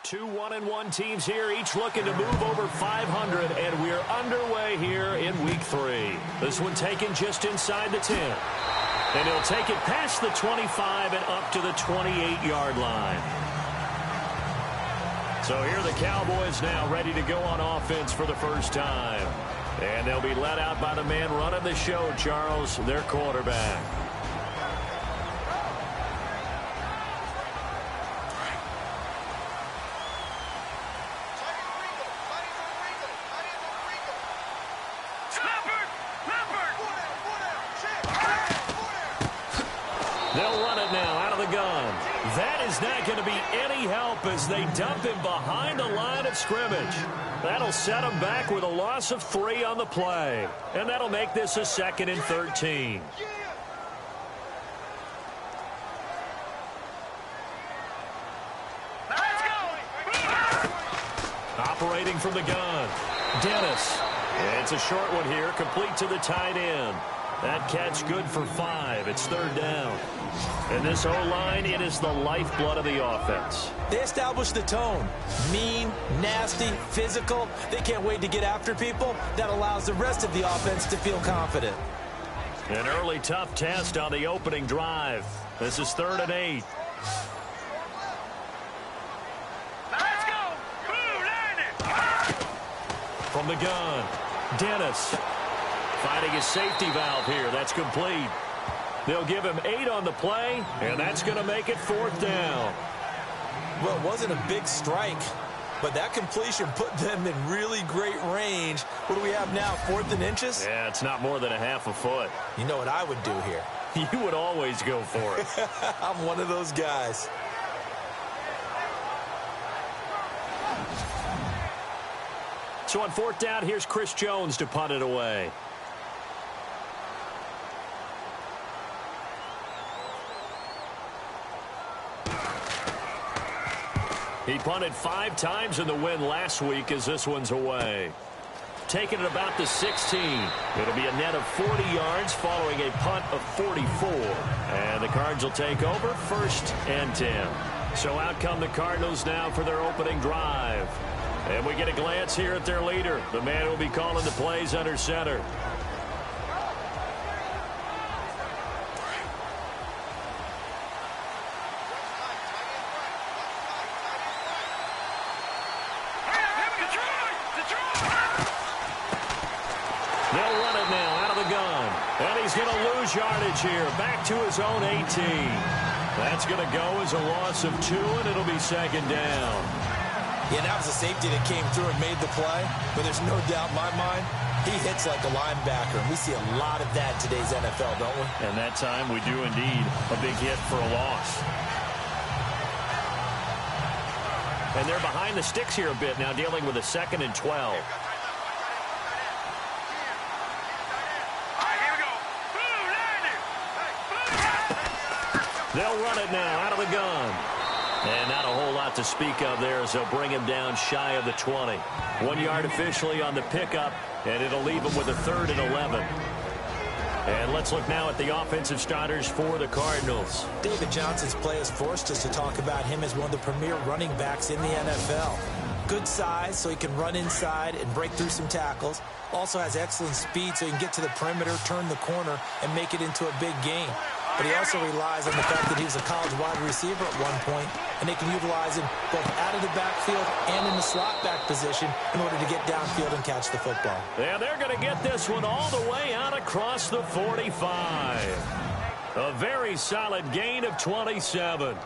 Two 1-1 teams here, each looking to move over 500, and we're underway here in Week 3. This one taken just inside the 10. And he'll take it past the 25 and up to the 28-yard line. So here are the Cowboys now ready to go on offense for the first time. And they'll be led out by the man running the show, Charles, their quarterback. They'll run it now out of the gun. That is not going to be any help as they dump him behind the line of scrimmage. That'll set him back with a loss of 3 on the play. And that'll make this a 2nd and 13. Operating from the gun, Dennis. It's a short one here, complete to the tight end. That catch good for 5. It's 3rd down. And this O-line, it is the lifeblood of the offense. They established the tone. Mean, nasty, physical. They can't wait to get after people. That allows the rest of the offense to feel confident. An early tough test on the opening drive. This is 3rd and 8. Let's go! From the gun, Dennis. Finding his safety valve here. That's complete. They'll give him 8 on the play, and that's going to make it 4th down. Well, it wasn't a big strike, but that completion put them in really great range. What do we have now, 4th and inches? Yeah, it's not more than a half a foot. You know what I would do here? You would always go for it. I'm one of those guys. So on 4th down, here's Chris Jones to punt it away. He punted 5 times in the win last week as this one's away. Taking it about the 16. It'll be a net of 40 yards following a punt of 44. And the Cards will take over 1st and 10. So out come the Cardinals now for their opening drive. And we get a glance here at their leader, the man who will be calling the plays under center. They'll run it now out of the gun. And he's going to lose yardage here. Back to his own 18. That's going to go as a loss of 2, and it'll be 2nd down. Yeah, that was a safety that came through and made the play. But there's no doubt in my mind, he hits like a linebacker. And we see a lot of that in today's NFL, don't we? And that time we do indeed a big hit for a loss. And they're behind the sticks here a bit now, dealing with a 2nd and 12. They'll run it now out of the gun. And not a whole lot to speak of there as they'll bring him down shy of the 20. 1 yard officially on the pickup, and it'll leave him with a 3rd and 11. And let's look now at the offensive starters for the Cardinals. David Johnson's play has forced us to talk about him as one of the premier running backs in the NFL. Good size, so he can run inside and break through some tackles. Also has excellent speed, so he can get to the perimeter, turn the corner, and make it into a big game. But he also relies on the fact that he was a college wide receiver at one point, and they can utilize him both out of the backfield and in the slot back position in order to get downfield and catch the football. Yeah, they're going to get this one all the way out across the 45. A very solid gain of 27.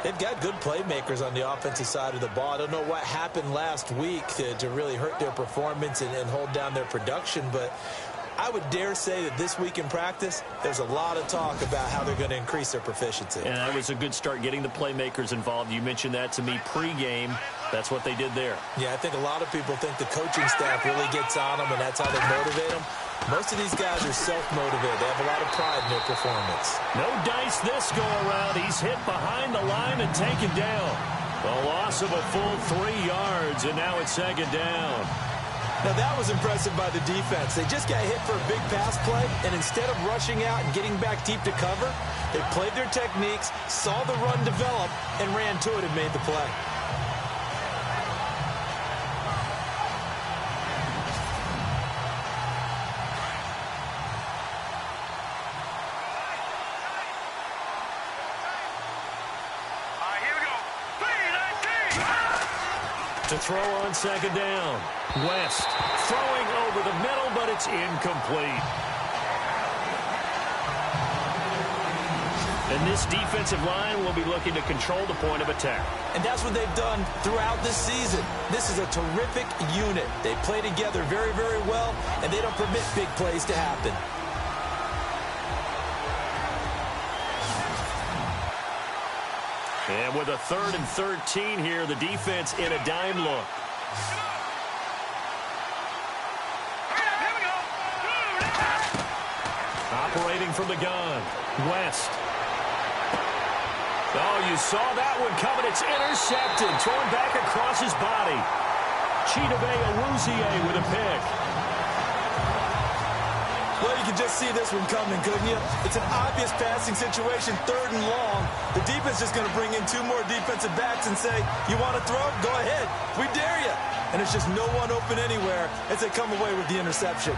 They've got good playmakers on the offensive side of the ball. I don't know what happened last week to really hurt their performance and hold down their production, but I would dare say that this week in practice, there's a lot of talk about how they're going to increase their proficiency. And that was a good start getting the playmakers involved. You mentioned that to me pregame. That's what they did there. Yeah, I think a lot of people think the coaching staff really gets on them, and that's how they motivate them. Most of these guys are self-motivated. They have a lot of pride in their performance. No dice this go-around. He's hit behind the line and taken down. A loss of a full 3 yards, and now it's 2nd down. Now, that was impressive by the defense. They just got hit for a big pass play, and instead of rushing out and getting back deep to cover, they played their techniques, saw the run develop, and ran to it and made the play. To throw on second down. West throwing over the middle, but it's incomplete. And this defensive line will be looking to control the point of attack. And that's what they've done throughout this season. This is a terrific unit. They play together very, very well, and they don't permit big plays to happen. And with a 3rd and 13 here, the defense in a dime look. Operating from the gun. West. Oh, you saw that one coming. It's intercepted. Thrown back across his body. Chidobe Awuzie with a pick. Well, you can just see this one coming, couldn't you? It's an obvious passing situation, 3rd and long. The defense is going to bring in 2 more defensive backs and say, you want to throw? Go ahead. We dare you. And there's just no one open anywhere as they come away with the interception.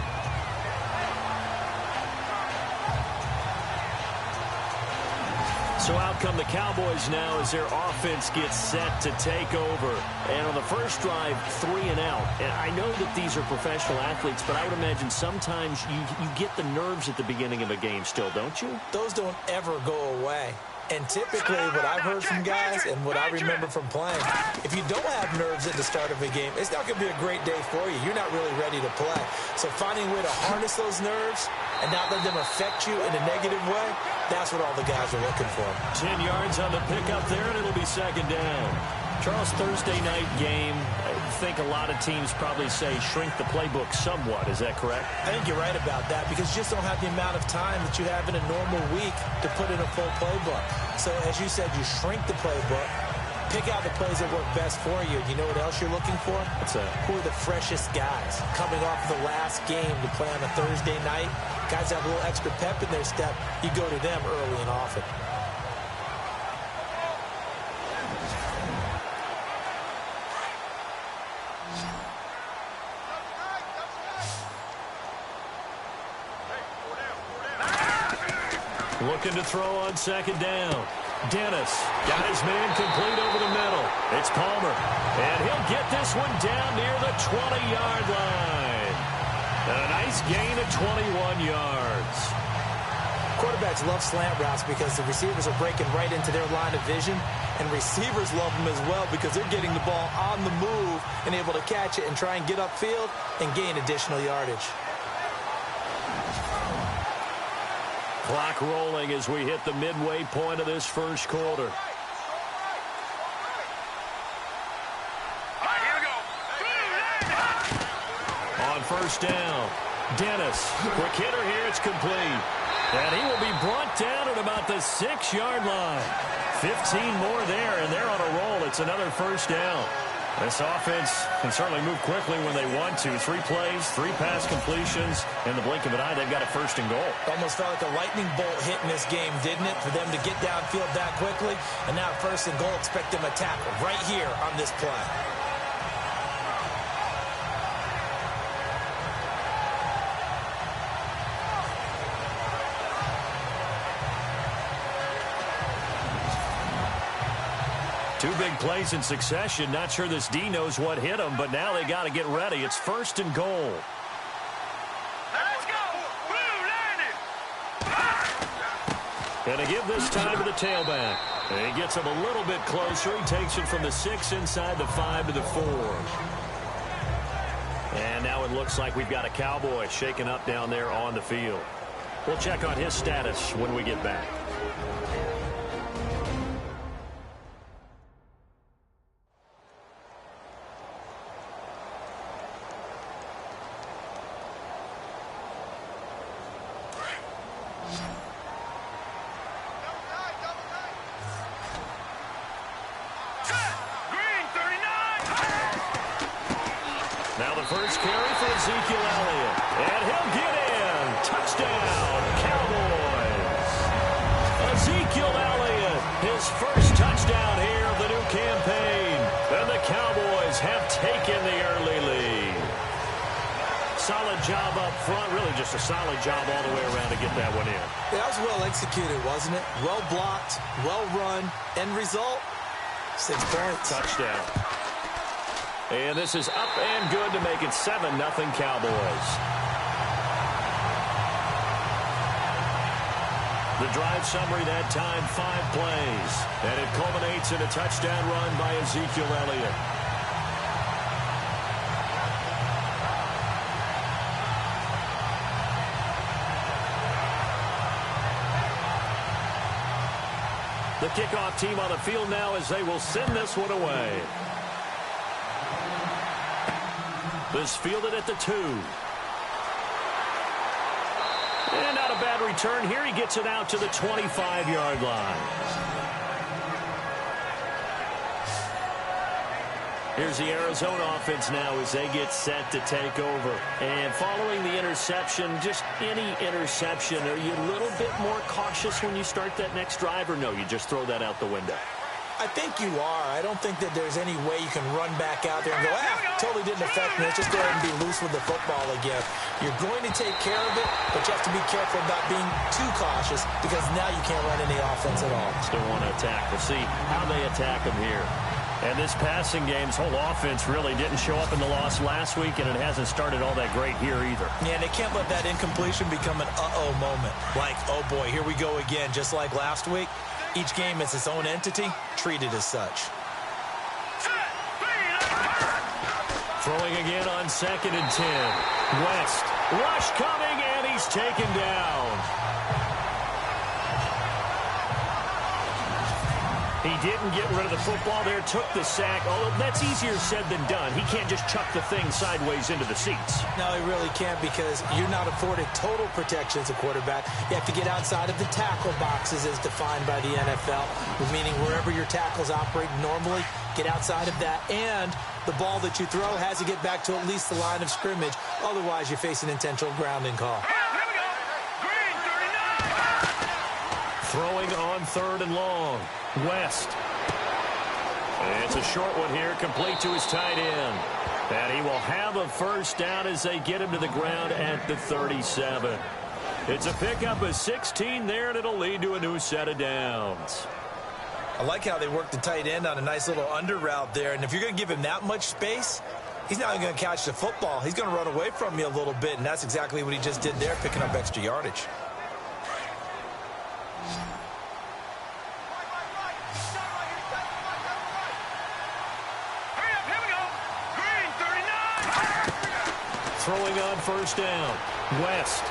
So out come the Cowboys now as their offense gets set to take over. And on the first drive, 3 and out. And I know that these are professional athletes, but I would imagine sometimes you get the nerves at the beginning of a game still, don't you? Those don't ever go away. And typically what I've heard from guys and what I remember from playing, if you don't have nerves at the start of a game, it's not going to be a great day for you. You're not really ready to play. So finding a way to harness those nerves and not let them affect you in a negative way, that's what all the guys are looking for. 10 yards on the pickup there, and it'll be second down. Charles, Thursday night game, I think a lot of teams probably say shrink the playbook somewhat. Is that correct? I think you're right about that because you just don't have the amount of time that you have in a normal week to put in a full playbook. So as you said, you shrink the playbook, pick out the plays that work best for you. You know what else you're looking for? Who are the freshest guys coming off the last game to play on a Thursday night? Guys have a little extra pep in their step. You go to them early and often. Looking to throw on second down. Dennis got his man complete over the middle. It's Palmer. And he'll get this one down near the 20-yard line. And a nice gain of 21 yards. Quarterbacks love slant routes because the receivers are breaking right into their line of vision. And receivers love them as well because they're getting the ball on the move and able to catch it and try and get upfield and gain additional yardage. Clock rolling as we hit the midway point of this first quarter. All right, here we go. On first down, Dennis. Quick hitter here, it's complete. And he will be brought down at about the 6-yard line. 15 more there, and they're on a roll. It's another first down. This offense can certainly move quickly when they want to. 3 plays, 3 pass completions. In the blink of an eye, they've got a first and goal. Almost felt like a lightning bolt hit in this game, didn't it? For them to get downfield that quickly. And now first and goal, expect them to tackle right here on this play. Two big plays in succession. Not sure this D knows what hit him, but now they got to get ready. It's first and goal. Let's go. And to give this time to the tailback. And he gets him a little bit closer. He takes it from the 6 inside the 5 to the 4. And now it looks like we've got a Cowboy shaken up down there on the field. We'll check on his status when we get back. Now the first carry for Ezekiel Elliott. And he'll get in. Touchdown, Cowboys. Ezekiel Elliott, his first touchdown here of the new campaign. And the Cowboys have taken the early lead. Solid job up front. Really just a solid job all the way around to get that one in. Yeah, that was well executed, wasn't it? Well blocked, well run. End result, 6 points. Touchdown. And this is up and good to make it 7-0 Cowboys. The drive summary that time, 5 plays. And it culminates in a touchdown run by Ezekiel Elliott. The kickoff team on the field now as they will send this one away. This fielded at the 2. And not a bad return here. He gets it out to the 25-yard line. Here's the Arizona offense now as they get set to take over. And following the interception, just any interception, are you a little bit more cautious when you start that next drive, or no, you just throw that out the window? I think you are. I don't think that there's any way you can run back out there and go, totally didn't affect me. Let's just go ahead and be loose with the football again. You're going to take care of it, but you have to be careful about being too cautious because now you can't run any offense at all. Still want to attack. We'll see how they attack them here. And this passing game's whole offense really didn't show up in the loss last week, and it hasn't started all that great here either. Yeah, they can't let that incompletion become an uh-oh moment. Like, oh boy, here we go again, just like last week. Each game is its own entity, treated as such. Throwing again on 2nd and 10. West, rush coming, and he's taken down. He didn't get rid of the football there, took the sack. Although that's easier said than done. He can't just chuck the thing sideways into the seats. No, he really can't because you're not afforded total protection as a quarterback. You have to get outside of the tackle boxes as defined by the NFL, meaning wherever your tackles operate normally, get outside of that. And the ball that you throw has to get back to at least the line of scrimmage. Otherwise, you're facing intentional grounding call. Throwing on 3rd and long. West. And it's a short one here, complete to his tight end. And he will have a first down as they get him to the ground at the 37. It's a pickup of 16 there, and it'll lead to a new set of downs. I like how they work the tight end on a nice little under route there. And if you're going to give him that much space, he's not going to catch the football. He's going to run away from you a little bit, and that's exactly what he just did there, picking up extra yardage. Throwing on 1st down. West.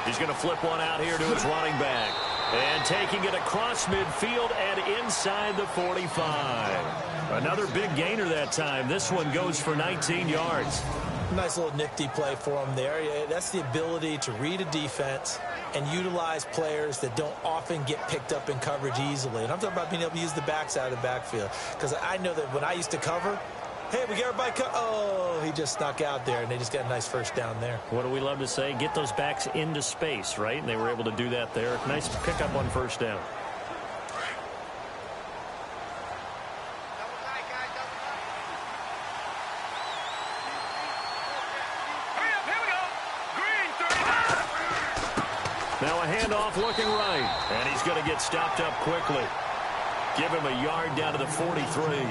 He's going to flip one out here to his running back. And taking it across midfield and inside the 45. Another big gainer that time. This one goes for 19 yards. Nice little nifty play for him there. Yeah, that's the ability to read a defense and utilize players that don't often get picked up in coverage easily. And I'm talking about being able to use the backside of the backfield. Because I know that when I used to cover, hey, we got everybody oh, he just snuck out there, and they just got a nice first down there. What do we love to say? Get those backs into space, right? And they were able to do that there. Nice pickup on 1st down. Now a handoff looking right, and he's going to get stopped up quickly. Give him a yard down to the 43.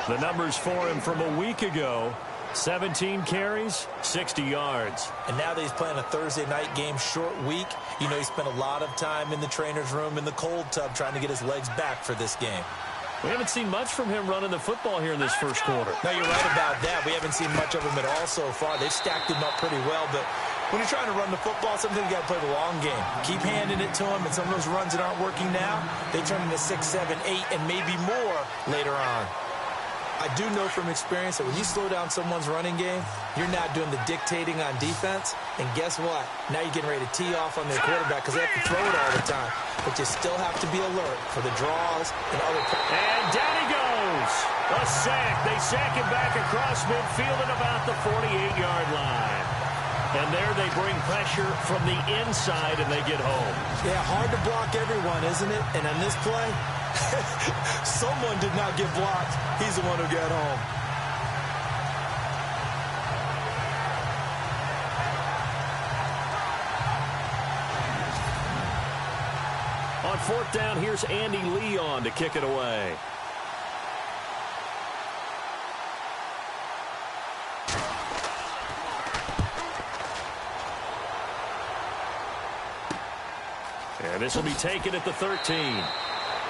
The numbers for him from a week ago, 17 carries, 60 yards. And now that he's playing a Thursday night game, short week, you know he spent a lot of time in the trainer's room in the cold tub trying to get his legs back for this game. We haven't seen much from him running the football here in this first quarter. No, you're right about that. We haven't seen much of him at all so far. They've stacked him up pretty well, but when you're trying to run the football, sometimes you got to play the long game. Keep handing it to him, and some of those runs that aren't working now, they turn into 6, 7, 8, and maybe more later on. I do know from experience that when you slow down someone's running game, you're not doing the dictating on defense. And guess what? Now you're getting ready to tee off on their quarterback because they have to throw it all the time. But you still have to be alert for the draws and other. And down he goes. A sack. They sack him back across midfield at about the 48-yard line. And there they bring pressure from the inside, and they get home. Yeah, hard to block everyone, isn't it? And on this play, someone did not get blocked. He's the one who got home. On 4th down, here's Andy Leon to kick it away. And this will be taken at the 13.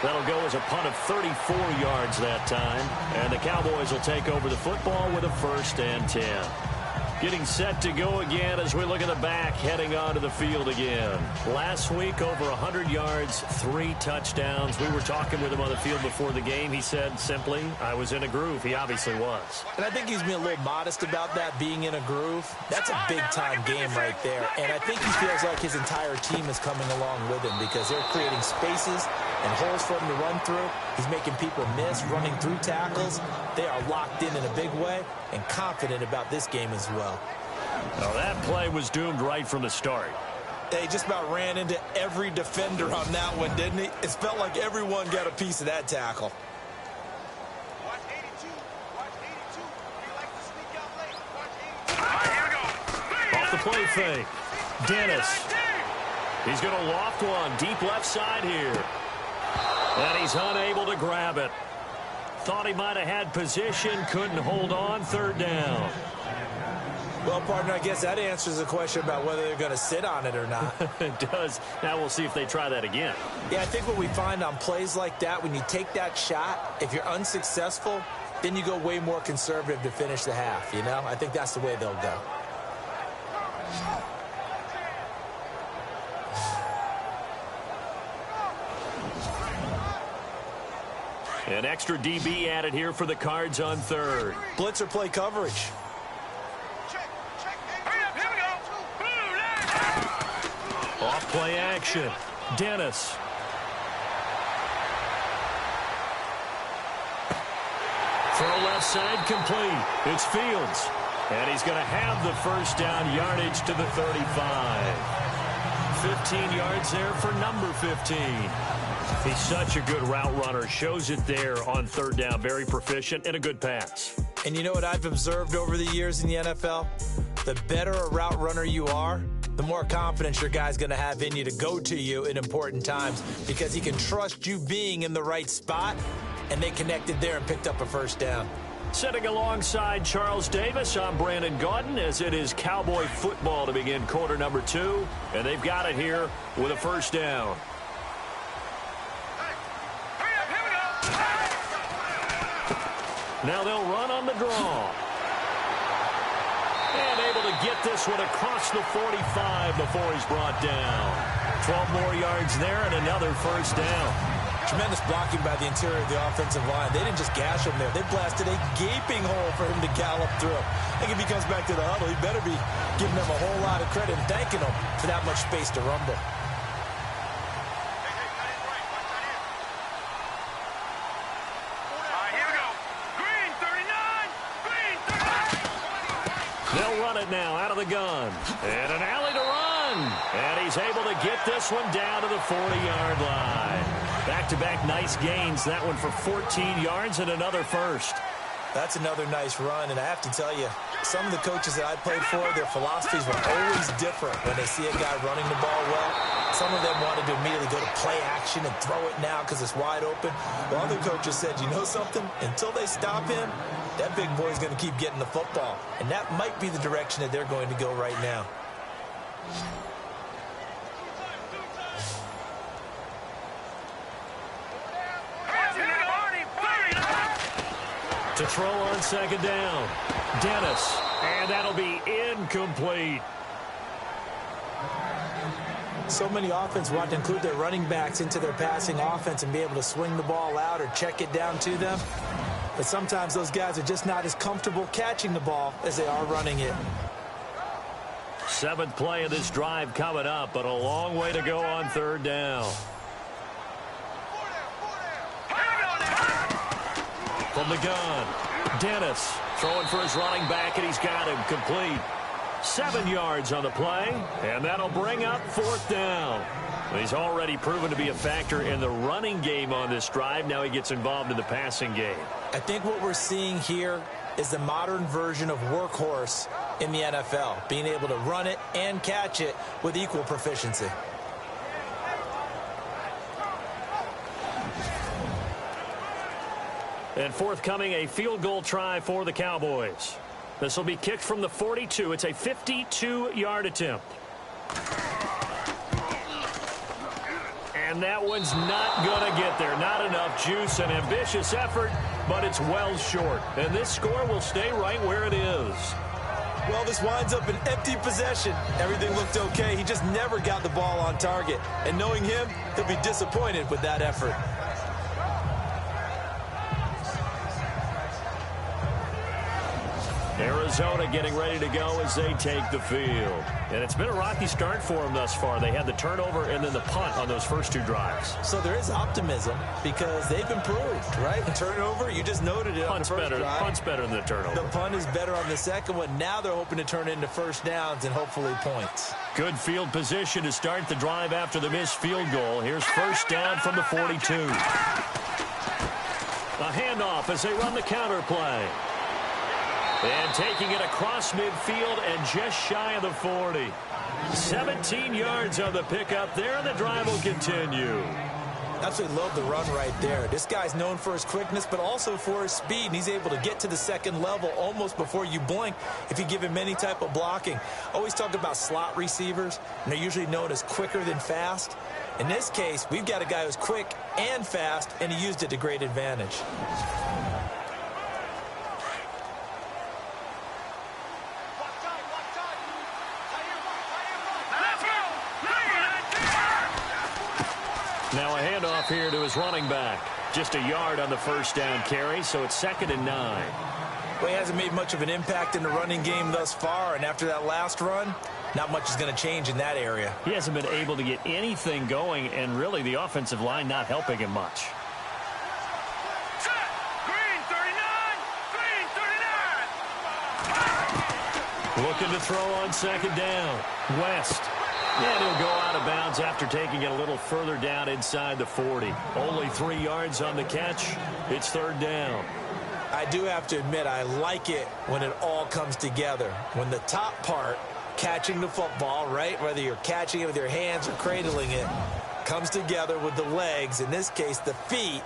That'll go as a punt of 34 yards that time. And the Cowboys will take over the football with a 1st and 10. Getting set to go again as we look at the back, heading onto the field again. Last week, over 100 yards, 3 touchdowns. We were talking with him on the field before the game. He said simply, I was in a groove. He obviously was. And I think he's being a little modest about that, being in a groove. That's a big-time game right there. And I think he feels like his entire team is coming along with him because they're creating spaces and holes for him to run through. He's making people miss, running through tackles. They are locked in a big way and confident about this game as well. Well, that play was doomed right from the start. They just about ran into every defender on that one, didn't he? It felt like everyone got a piece of that tackle. Watch 82. Watch 82. He likes to sneak out late. Watch 82. Here we go. Off the play fake. Dennis. He's going to loft one deep left side here. And he's unable to grab it. Thought he might have had position, couldn't hold on, 3rd down. Well, partner, I guess that answers the question about whether they're going to sit on it or not. It does. Now we'll see if they try that again. Yeah, I think what we find on plays like that, when you take that shot, if you're unsuccessful, then you go way more conservative to finish the half, you know? I think that's the way they'll go. An extra DB added here for the Cards on 3rd. Blitzer play coverage. Off play action. Dennis. Throw left side complete. It's Fields. And he's going to have the 1st down yardage to the 35. 15 yards there for number 15. He's such a good route runner. Shows it there on 3rd down. Very proficient and a good pass. And you know what I've observed over the years in the NFL? The better a route runner you are, the more confidence your guy's going to have in you to go to you in important times because he can trust you being in the right spot, and they connected there and picked up a 1st down. Sitting alongside Charles Davis, I'm Brandon Gaudin as it is Cowboy football to begin quarter number 2, and they've got it here with a 1st down. Now they'll run on the draw. And able to get this one across the 45 before he's brought down. 12 more yards there and another 1st down. Tremendous blocking by the interior of the offensive line. They didn't just gash him there. They blasted a gaping hole for him to gallop through. I think if he comes back to the huddle, he better be giving them a whole lot of credit and thanking them for that much space to rumble. They'll run it now out of the gun. And an alley to run. And he's able to get this one down to the 40-yard line. Back-to-back nice gains. That one for 14 yards and another 1st. That's another nice run, and I have to tell you, some of the coaches that I played for, their philosophies were always different when they see a guy running the ball well. Some of them wanted to immediately go to play action and throw it now because it's wide open. While other coaches said, you know something? Until they stop him, that big boy's going to keep getting the football. And that might be the direction that they're going to go right now. To throw on 2nd down. Dennis. And that'll be incomplete. So many offenses want to include their running backs into their passing offense and be able to swing the ball out or check it down to them. But sometimes those guys are just not as comfortable catching the ball as they are running it. 7th play of this drive coming up, but a long way to go on 3rd down. From the gun, Dennis throwing for his running back, and he's got him complete. 7 yards on the play, and that'll bring up 4th down. He's already proven to be a factor in the running game on this drive. Now he gets involved in the passing game. I think what we're seeing here is the modern version of workhorse in the NFL, being able to run it and catch it with equal proficiency. And forthcoming, a field goal try for the Cowboys. This will be kicked from the 42. It's a 52-yard attempt. And that one's not going to get there. Not enough juice. An ambitious effort, but it's well short. And this score will stay right where it is. Well, this winds up an empty possession. Everything looked okay. He just never got the ball on target. And knowing him, he'll be disappointed with that effort. Arizona getting ready to go as they take the field. And it's been a rocky start for them thus far. They had the turnover and then the punt on those first two drives. So there is optimism because they've improved, right? The turnover, you just noted it on the first drive. Punt's better than the turnover. The punt is better on the second one. Now they're hoping to turn into first downs and hopefully points. Good field position to start the drive after the missed field goal. Here's first down from the 42. A handoff as they run the counter play. And taking it across midfield and just shy of the 40. 17 yards on the pickup there, and the drive will continue. Absolutely love the run right there. This guy's known for his quickness, but also for his speed. And he's able to get to the second level almost before you blink if you give him any type of blocking. Always talk about slot receivers, and they're usually known as quicker than fast. In this case, we've got a guy who's quick and fast, and he used it to great advantage. Now a handoff here to his running back. Just a yard on the first down carry, so it's 2nd and 9. Well, he hasn't made much of an impact in the running game thus far, and after that last run, not much is going to change in that area. He hasn't been able to get anything going, and really the offensive line not helping him much. Green 39. Looking to throw on 2nd down. West. And he'll go out of bounds after taking it a little further down inside the 40. Only 3 yards on the catch. It's 3rd down. I do have to admit, I like it when it all comes together. When the top part, catching the football, right, whether you're catching it with your hands or cradling it, comes together with the legs, in this case the feet,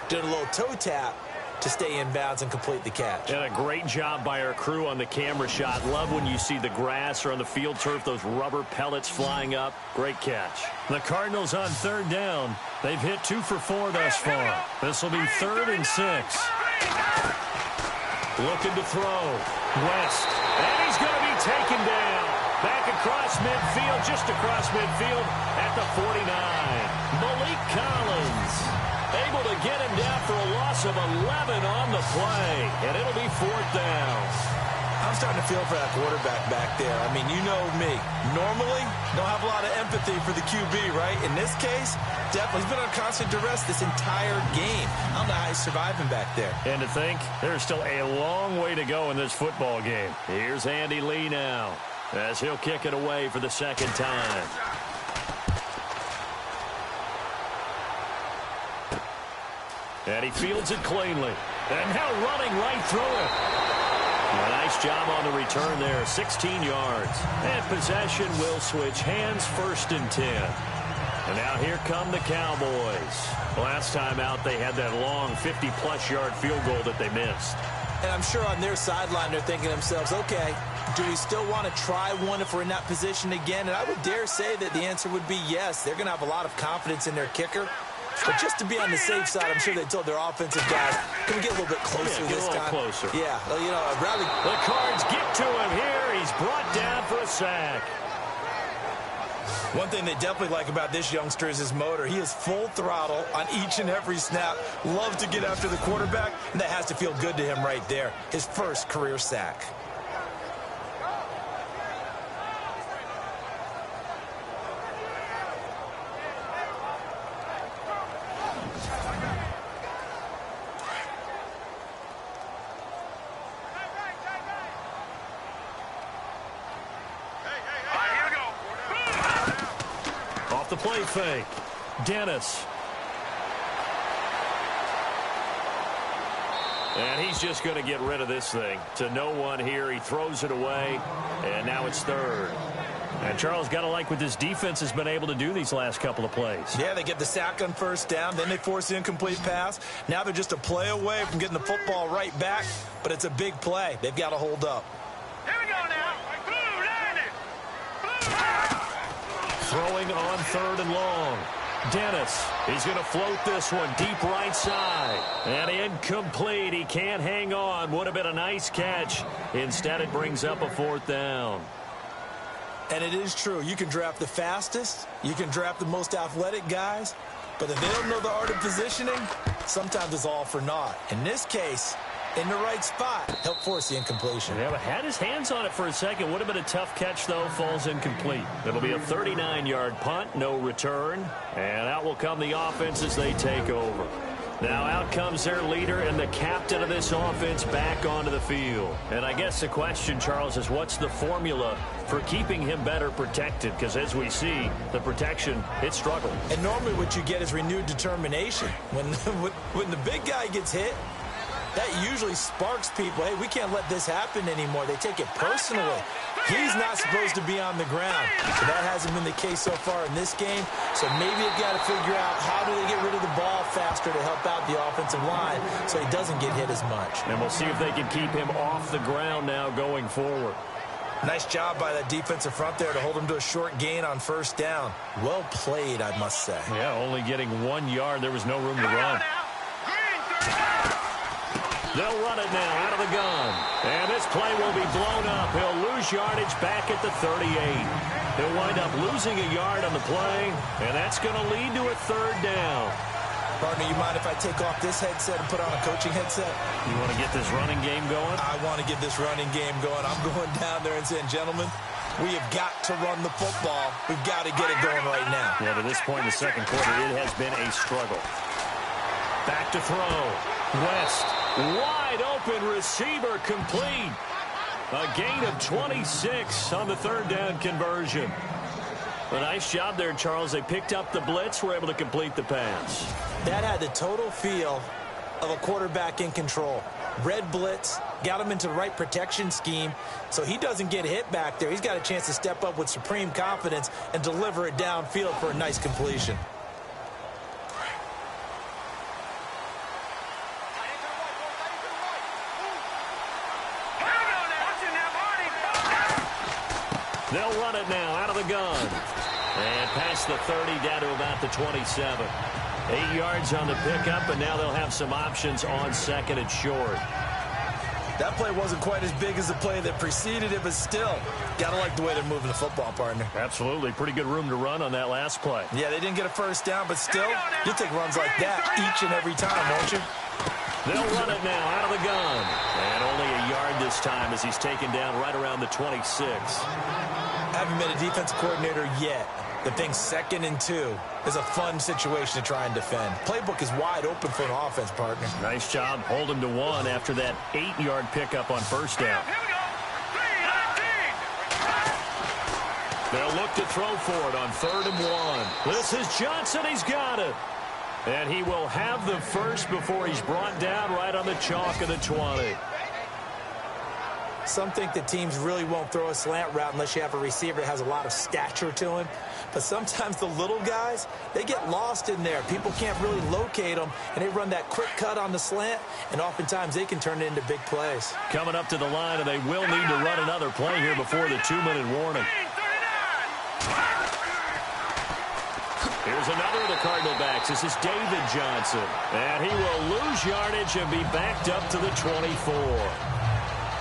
doing a little toe tap to stay in bounds and complete the catch. And a great job by our crew on the camera shot. Love when you see the grass or on the field turf, those rubber pellets flying up. Great catch. The Cardinals on 3rd down. They've hit 2 for 4 thus far. This will be 3rd and 6. Looking to throw. West. And he's going to be taken down. Back across midfield, just across midfield at the 49. Malik Collins able to get him down for a loss of 11 on the play. And it'll be 4th down. I'm starting to feel for that quarterback back there. I mean, you know me. Normally, don't have a lot of empathy for the QB, right? In this case, definitely he's been on constant duress this entire game. I don't know how he's surviving back there. And to think, there's still a long way to go in this football game. Here's Andy Lee now as he'll kick it away for the 2nd time. And he fields it cleanly. And now running right through it. A nice job on the return there. 16 yards. And possession will switch hands, 1st and 10. And now here come the Cowboys. Last time out, they had that long 50-plus yard field goal that they missed. And I'm sure on their sideline, they're thinking to themselves, okay, do we still want to try one if we're in that position again? And I would dare say that the answer would be yes. They're going to have a lot of confidence in their kicker. But just to be on the safe side, I'm sure they told their offensive guys, can we get a little bit closer this time? Closer. Yeah, well, you know, I'd rather... The Cards get to him here. He's brought down for a sack. One thing they definitely like about this youngster is his motor. He is full throttle on each and every snap. Loves to get after the quarterback, and that has to feel good to him right there. His first career sack. The play fake. Dennis. And he's just going to get rid of this thing. To no one here. He throws it away. And now it's 3rd. And Charles, got to like what this defense has been able to do these last couple of plays. Yeah, they get the sack on 1st down. Then they force the incomplete pass. Now they're just a play away from getting the football right back. But it's a big play. They've got to hold up. Here we go now. Blue, landed. Blue. Throwing on 3rd and long. Dennis, he's going to float this one deep right side. And incomplete. He can't hang on. Would have been a nice catch. Instead, it brings up a 4th down. And it is true. You can draft the fastest. You can draft the most athletic guys. But if they don't know the art of positioning, sometimes it's all for naught. In this case, in the right spot, help force the incompletion. Yeah, but had his hands on it for a second. Would have been a tough catch, though. Falls incomplete. It'll be a 39-yard punt, no return. And out will come the offense as they take over. Now out comes their leader and the captain of this offense back onto the field. And I guess the question, Charles, is what's the formula for keeping him better protected? Because as we see, the protection, it struggled. And normally what you get is renewed determination. When the big guy gets hit, that usually sparks people. Hey, we can't let this happen anymore. They take it personally. He's not supposed to be on the ground. But that hasn't been the case so far in this game. So maybe they've got to figure out how do they get rid of the ball faster to help out the offensive line so he doesn't get hit as much. And we'll see if they can keep him off the ground now going forward. Nice job by that defensive front there to hold him to a short gain on 1st down. Well played, I must say. Yeah, only getting 1 yard. There was no room to run. They'll run it now out of the gun. And this play will be blown up. He'll lose yardage back at the 38. He'll wind up losing a yard on the play, and that's going to lead to a 3rd down. Partner, you mind if I take off this headset and put on a coaching headset? You want to get this running game going? I want to get this running game going. I'm going down there and saying, gentlemen, we have got to run the football. We've got to get it going right now. Yeah, to this point in the 2nd quarter, it has been a struggle. Back to throw. West, wide open receiver, complete. A gain of 26 on the 3rd down conversion. A nice job there, Charles. They picked up the blitz, were able to complete the pass. That had the total feel of a quarterback in control. Red blitz, got him into the right protection scheme, so he doesn't get hit back there. He's got a chance to step up with supreme confidence and deliver it downfield for a nice completion. They'll run it now out of the gun. And past the 30 down to about the 27. 8 yards on the pickup, and now they'll have some options on 2nd and short. That play wasn't quite as big as the play that preceded it, but still, got to like the way they're moving the football, partner. Absolutely. Pretty good room to run on that last play. Yeah, they didn't get a 1st down, but still, you'll take runs like that each and every time, won't you? They'll run it now out of the gun. And only a yard this time as he's taken down right around the 26. Haven't been a defensive coordinator yet. The thing 2nd and 2 is a fun situation to try and defend. Playbook is wide open for an offense, partner. Nice job. Hold him to 1 after that 8-yard pickup on 1st down. They'll look to throw for it on 3rd and 1. This is Johnson. He's got it. And he will have the first before he's brought down right on the chalk of the 20. Some think that teams really won't throw a slant route unless you have a receiver that has a lot of stature to him. But sometimes the little guys, they get lost in there. People can't really locate them, and they run that quick cut on the slant, and oftentimes they can turn it into big plays. Coming up to the line, and they will need to run another play here before the 2-minute warning. Here's another of the Cardinal backs. This is David Johnson. And he will lose yardage and be backed up to the 24.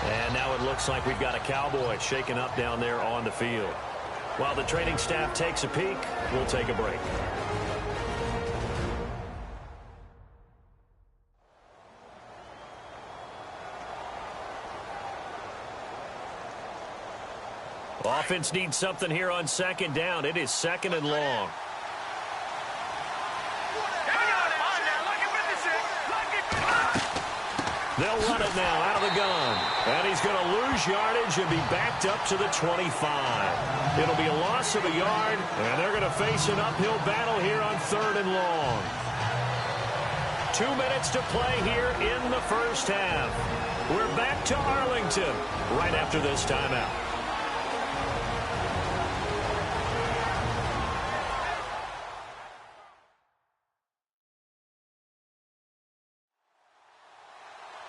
And now it looks like we've got a Cowboy shaken up down there on the field. While the training staff takes a peek, we'll take a break. Offense needs something here on 2nd down. It is 2nd and long. They'll run it now out of the gun. And he's going to lose yardage and be backed up to the 25. It'll be a loss of a yard, and they're going to face an uphill battle here on 3rd and long. 2 minutes to play here in the 1st half. We're back to Arlington right after this timeout.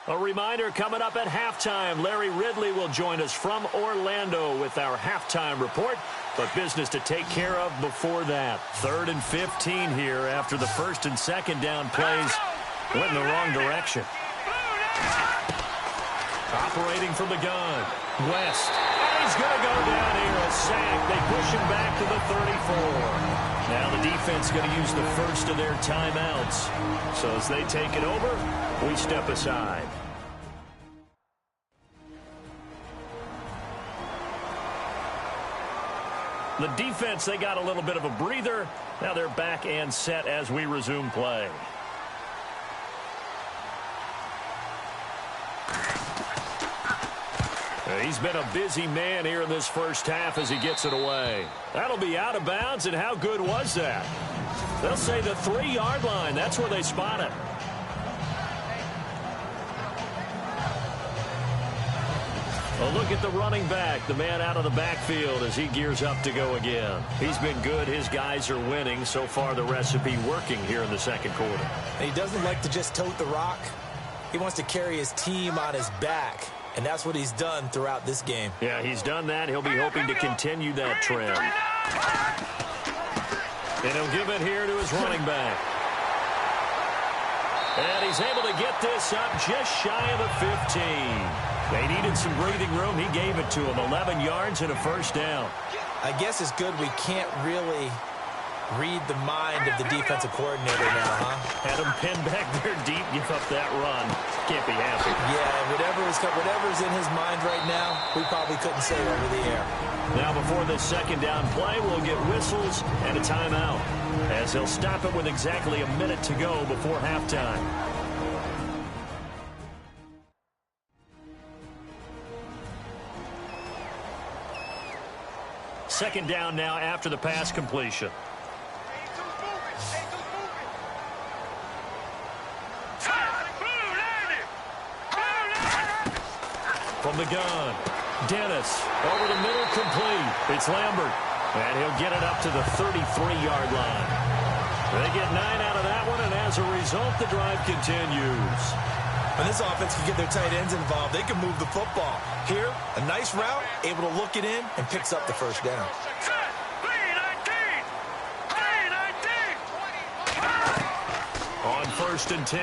A reminder, coming up at halftime, Larry Ridley will join us from Orlando with our halftime report. but business to take care of before that. 3rd and 15 here after the 1st and 2nd down plays went in the wrong direction. Operating from the gun, West. And he's going to go down here, a sack. They push him back to the 34. Now the defense going to use the first of their timeouts. So as they take it over, we step aside. The defense, they got a little bit of a breather. Now they're back and set as we resume play. He's been a busy man here in this first half as he gets it away. That'll be out of bounds, and how good was that? They'll say the 3-yard line. That's where they spot it. A look at the running back, the man out of the backfield as he gears up to go again. He's been good. His guys are winning. So far, the recipe working here in the second quarter. And he doesn't like to just tote the rock. He wants to carry his team on his back. And that's what he's done throughout this game. Yeah, he's done that. He'll be hoping to continue that trend. And he'll give it here to his running back. And he's able to get this up just shy of the 15. They needed some breathing room. He gave it to him. 11 yards and a first down. I guess it's good we can't really read the mind of the defensive coordinator now, huh? Had him pinned back there deep, give up that run. Can't be happy. Yeah, whatever's in his mind right now, we probably couldn't say over the air. Now before this second down play, we'll get whistles and a timeout, as they'll stop it with exactly a minute to go before halftime. Second down now after the pass completion. From the gun, Dennis over the middle, complete. It's Lambert, and he'll get it up to the 33-yard line. They get 9 out of that one, and as a result, the drive continues. When this offense can get their tight ends involved, they can move the football. Here, a nice route, able to look it in, and picks up the first down. On 1st and 10,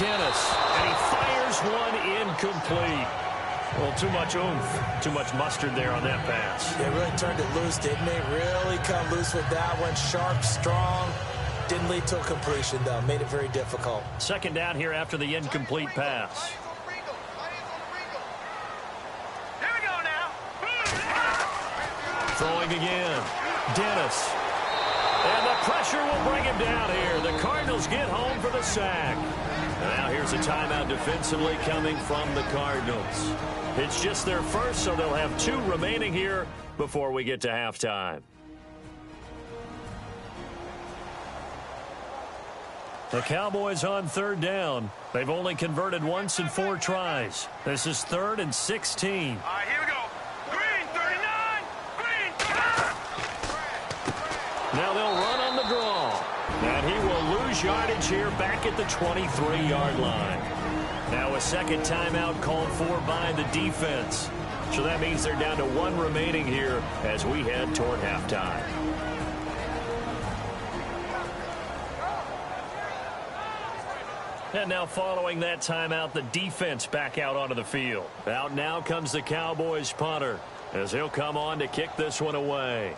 Dennis, and he fires one incomplete. Well, too much oomph, too much mustard there on that pass. They really turned it loose, didn't they? Really cut loose with that one. Sharp, strong. Didn't lead to a completion, though. Made it very difficult. Second down here after the incomplete pass. Here we go now. Throwing again. Dennis. And the pressure will bring him down here. The Cardinals get home for the sack. Now here's a timeout defensively coming from the Cardinals. It's just their first, so they'll have 2 remaining here before we get to halftime. The Cowboys on 3rd down. They've only converted once in 4 tries. This is 3rd and 16. All right, here we go. Green, 39. Green, 39. Now they'll run on the draw. And he will lose yardage here back at the 23-yard line. Now a second timeout called for by the defense. So that means they're down to 1 remaining here as we head toward halftime. And now following that timeout, the defense back out onto the field. Out now comes the Cowboys punter as he'll come on to kick this one away.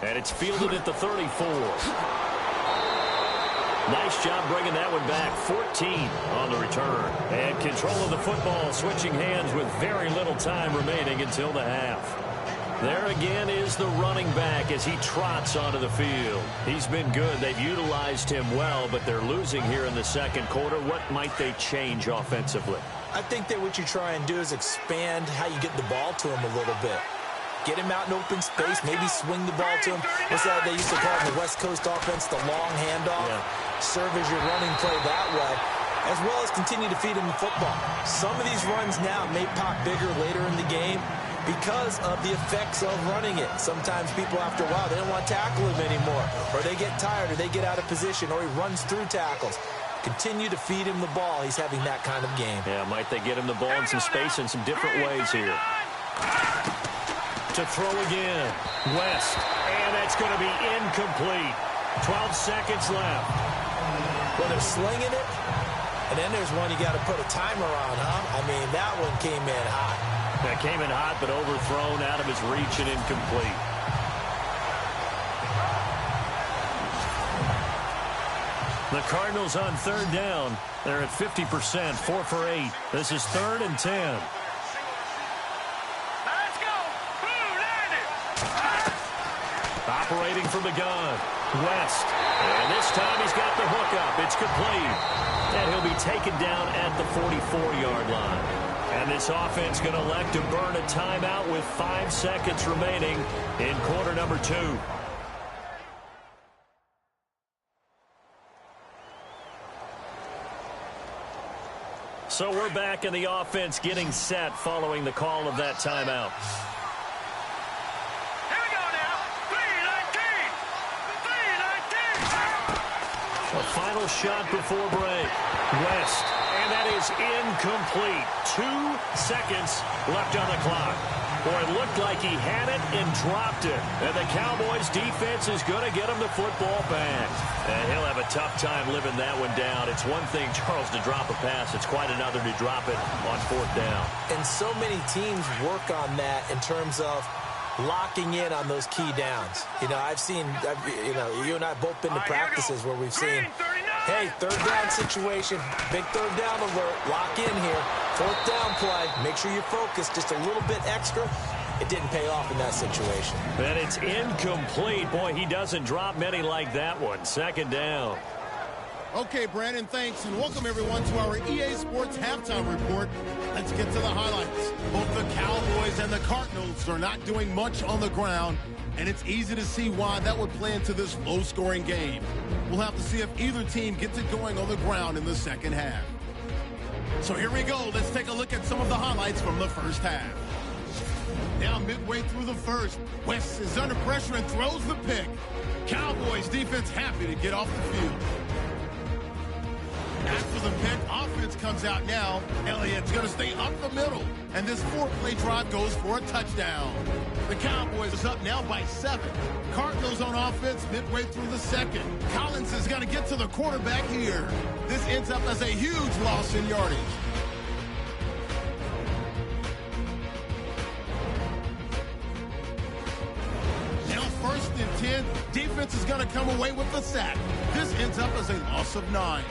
And it's fielded at the 34. Nice job bringing that one back. 14 on the return. And control of the football, switching hands with very little time remaining until the half. There again is the running back as he trots onto the field. He's been good. They've utilized him well, but they're losing here in the second quarter. What might they change offensively? I think that what you try and do is expand how you get the ball to him a little bit. Get him out in open space, maybe swing the ball to him. What's that they used to call in the West Coast offense, the long handoff? Yeah. Serve as your running play that way, as well as continue to feed him the football. Some of these runs now may pop bigger later in the game because of the effects of running it. Sometimes people, after a while, they don't want to tackle him anymore, or they get tired, or they get out of position, or he runs through tackles. Continue to feed him the ball. He's having that kind of game. Yeah, might they get him the ball in some space in some different ways here. To throw again. West. And that's going to be incomplete. 12 seconds left. Well, they're slinging it. And then there's one you got to put a timer on, huh? I mean, that one came in hot. That came in hot, but overthrown out of his reach and incomplete. The Cardinals on third down. They're at 50%, 4 for 8. This is 3rd and 10. Let's go. Operating from the gun. West. And this time he's got the hook up. It's complete. And he'll be taken down at the 44-yard line. And this offense going to elect to burn a timeout with 5 seconds remaining in quarter number 2. So we're back in the offense getting set following the call of that timeout. Here we go now. 3:19. A final shot before break. West. And that is incomplete. 2 seconds left on the clock. Boy, it looked like he had it and dropped it. And the Cowboys defense is going to get him the football back. And he'll have a tough time living that one down. It's one thing, Charles, to drop a pass. It's quite another to drop it on 4th down. And so many teams work on that in terms of locking in on those key downs. You know, you and I have both been to practices where we've seen, hey, 3rd down situation, big 3rd down alert, lock in here, 4th down play, make sure you focus just a little bit extra. It didn't pay off in that situation. And it's incomplete. Boy, he doesn't drop many like that one. 2nd down. Okay, Brandon, thanks, and welcome everyone to our EA Sports Halftime Report. Let's get to the highlights. Both the Cowboys and the Cardinals are not doing much on the ground, and it's easy to see why that would play into this low-scoring game. We'll have to see if either team gets it going on the ground in the second half. So here we go. Let's take a look at some of the highlights from the first half. Now midway through the first, West is under pressure and throws the pick. Cowboys defense happy to get off the field. After the pick, offense comes out now. Elliott's going to stay up the middle. And this 4-play drive goes for a touchdown. The Cowboys is up now by 7. Cardinals on offense midway through the second. Collins is going to get to the quarterback here. This ends up as a huge loss in yardage. Now 1st and 10. Defense is going to come away with the sack. This ends up as a loss of 9.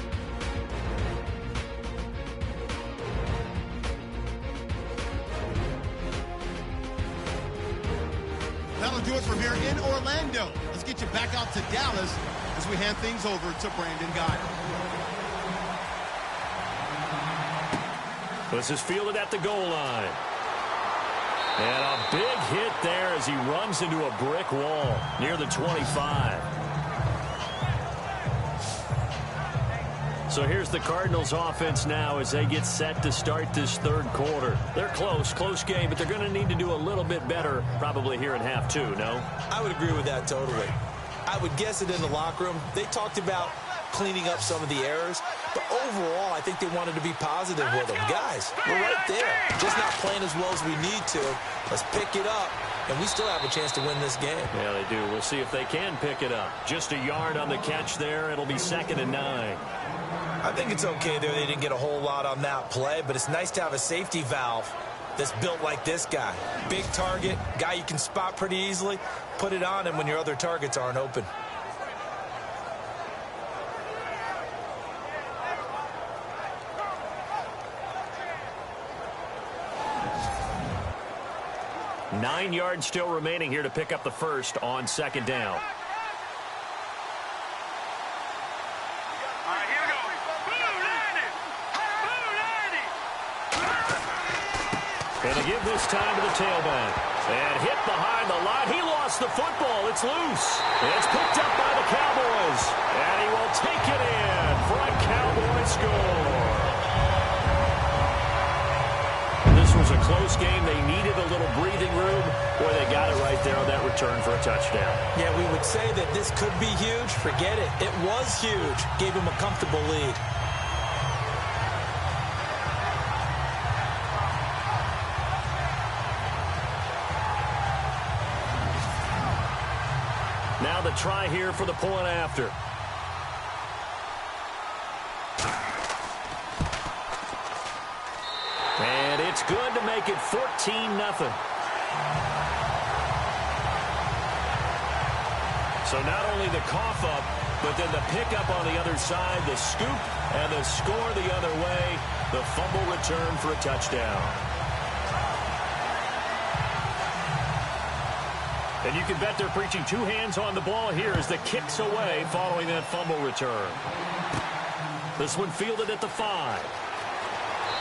That'll do it from here in Orlando. Let's get you back out to Dallas as we hand things over to Brandon Guy. This is fielded at the goal line. And a big hit there as he runs into a brick wall near the 25. So here's the Cardinals offense now as they get set to start this 3rd quarter. They're close game, but they're going to need to do a little bit better probably here in half 2, no? I would agree with that totally. I would guess it in the locker room. They talked about cleaning up some of the errors, but overall, I think they wanted to be positive with them. Guys, we're right there. Just not playing as well as we need to. Let's pick it up, and we still have a chance to win this game. Yeah, they do. We'll see if they can pick it up. Just a yard on the catch there. It'll be 2nd and 9. I think it's okay there. They didn't get a whole lot on that play, but it's nice to have a safety valve that's built like this guy. Big target, guy you can spot pretty easily. Put it on him when your other targets aren't open. Nine yards still remaining here to pick up the first on 2nd down. And to give this time to the tailback. And hit behind the line. He lost the football. It's loose. It's picked up by the Cowboys. And he will take it in for a Cowboy score. This was a close game. They needed a little breathing room. Boy, they got it right there on that return for a touchdown. Yeah, we would say that this could be huge. Forget it. It was huge. Gave him a comfortable lead. Now the try here for the point after. And it's good to make it 14-0. So not only the cough up, but then the pickup on the other side, the scoop, and the score the other way. The fumble return for a touchdown. And you can bet they're preaching two hands on the ball here as the kick's away following that fumble return. This one fielded at the 5.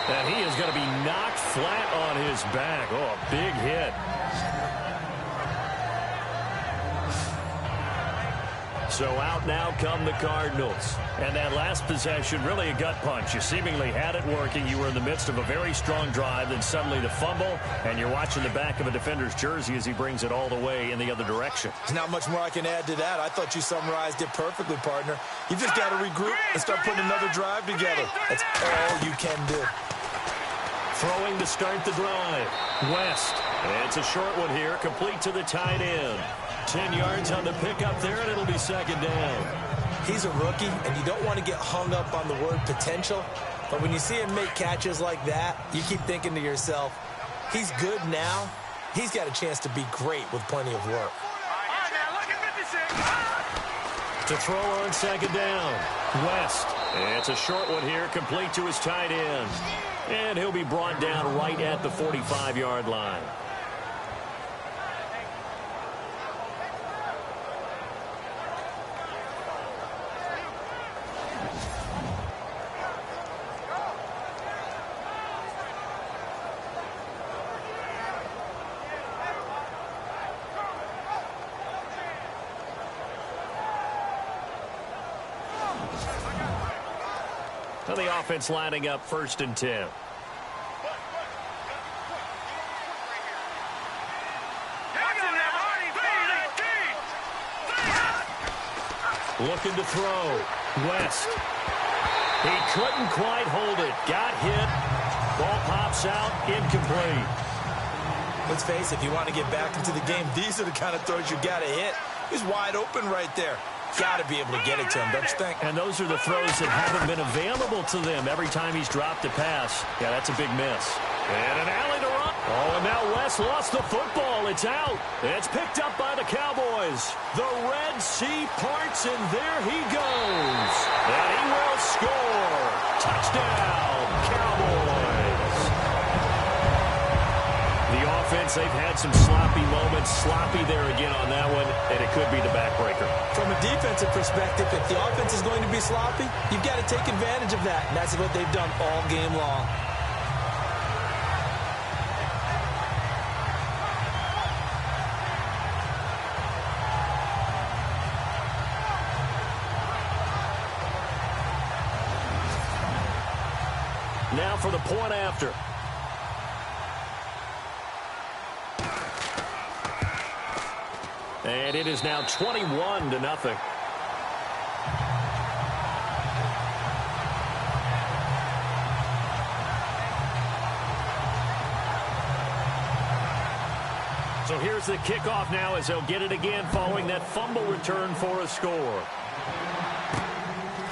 And he is going to be knocked flat on his back. Oh, a big hit. So out now come the Cardinals. And that last possession, really a gut punch. You seemingly had it working. You were in the midst of a very strong drive. Then suddenly the fumble. And you're watching the back of a defender's jersey as he brings it all the way in the other direction. There's not much more I can add to that. I thought you summarized it perfectly, partner. You just got to regroup and start putting another drive together. That's all you can do. Throwing to start the drive. West. It's a short one here, complete to the tight end. 10 yards on the pickup there, and it'll be second down. He's a rookie, and you don't want to get hung up on the word potential. But when you see him make catches like that, you keep thinking to yourself, he's good now. He's got a chance to be great with plenty of work. To throw on second down. West. It's a short one here, complete to his tight end. And he'll be brought down right at the 45-yard line. And the offense lining up 1st and 10. Looking to throw. West. He couldn't quite hold it. Got hit. Ball pops out. Incomplete. Let's face it, if you want to get back into the game, these are the kind of throws you got to hit. He's wide open right there. Got to be able to get it to him, don't you think? And those are the throws that haven't been available to them every time he's dropped a pass. Yeah, that's a big miss. And an alley to run. Oh, and now West lost the football. It's out. It's picked up by the Cowboys. The Red Sea parts, and there he goes. And he will score. Touchdown, Cowboys. The offense, they've had some sloppy moments. Sloppy there again on that one, and it could be the backbreaker. From a defensive perspective, if the offense is going to be sloppy, you've got to take advantage of that, and that's what they've done all game long. Now for the point after. And it is now 21-0. So here's the kickoff now as they'll get it again following that fumble return for a score.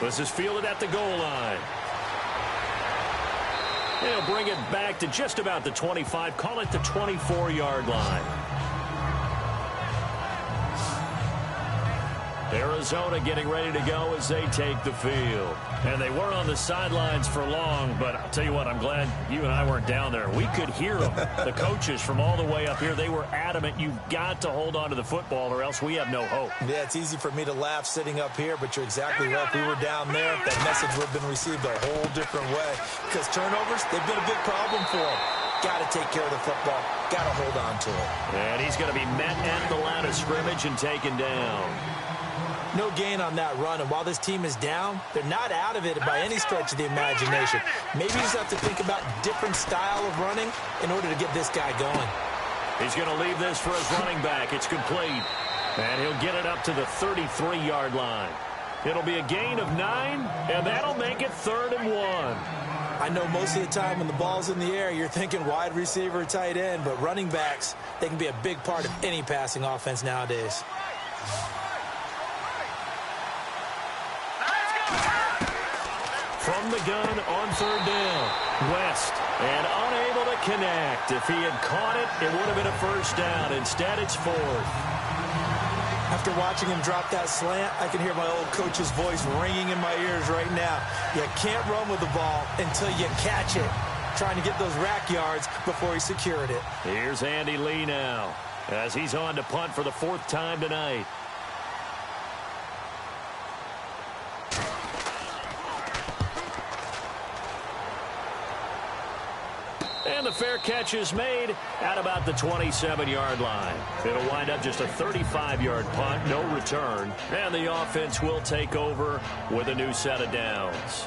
This is fielded at the goal line. They'll bring it back to just about the 25, call it the 24-yard line. Arizona getting ready to go as they take the field. And they weren't on the sidelines for long, but I'll tell you what, I'm glad you and I weren't down there. We could hear them. The coaches from all the way up here, they were adamant, you've got to hold on to the football or else we have no hope. Yeah, it's easy for me to laugh sitting up here, but you're exactly right. If we were down there, that message would have been received a whole different way. Because turnovers, they've been a big problem for them. Got to take care of the football. Got to hold on to it. And he's going to be met at the line of scrimmage and taken down. No gain on that run, and while this team is down, they're not out of it by any stretch of the imagination. Maybe you just have to think about different style of running in order to get this guy going. He's going to leave this for his running back. It's complete. And he'll get it up to the 33-yard line. It'll be a gain of 9, and that'll make it 3rd and 1. I know most of the time when the ball's in the air, you're thinking wide receiver, tight end, but running backs, they can be a big part of any passing offense nowadays. the gun on third down. West, and unable to connect. If he had caught it, it would have been a first down. Instead, it's fourth. After watching him drop that slant, I can hear my old coach's voice ringing in my ears right now. You can't run with the ball until you catch it. Trying to get those rack yards before he secured it. Here's Andy Lee now, as he's on to punt for the fourth time tonight. And the fair catch is made at about the 27-yard line. It'll wind up just a 35-yard punt, no return. And the offense will take over with a new set of downs.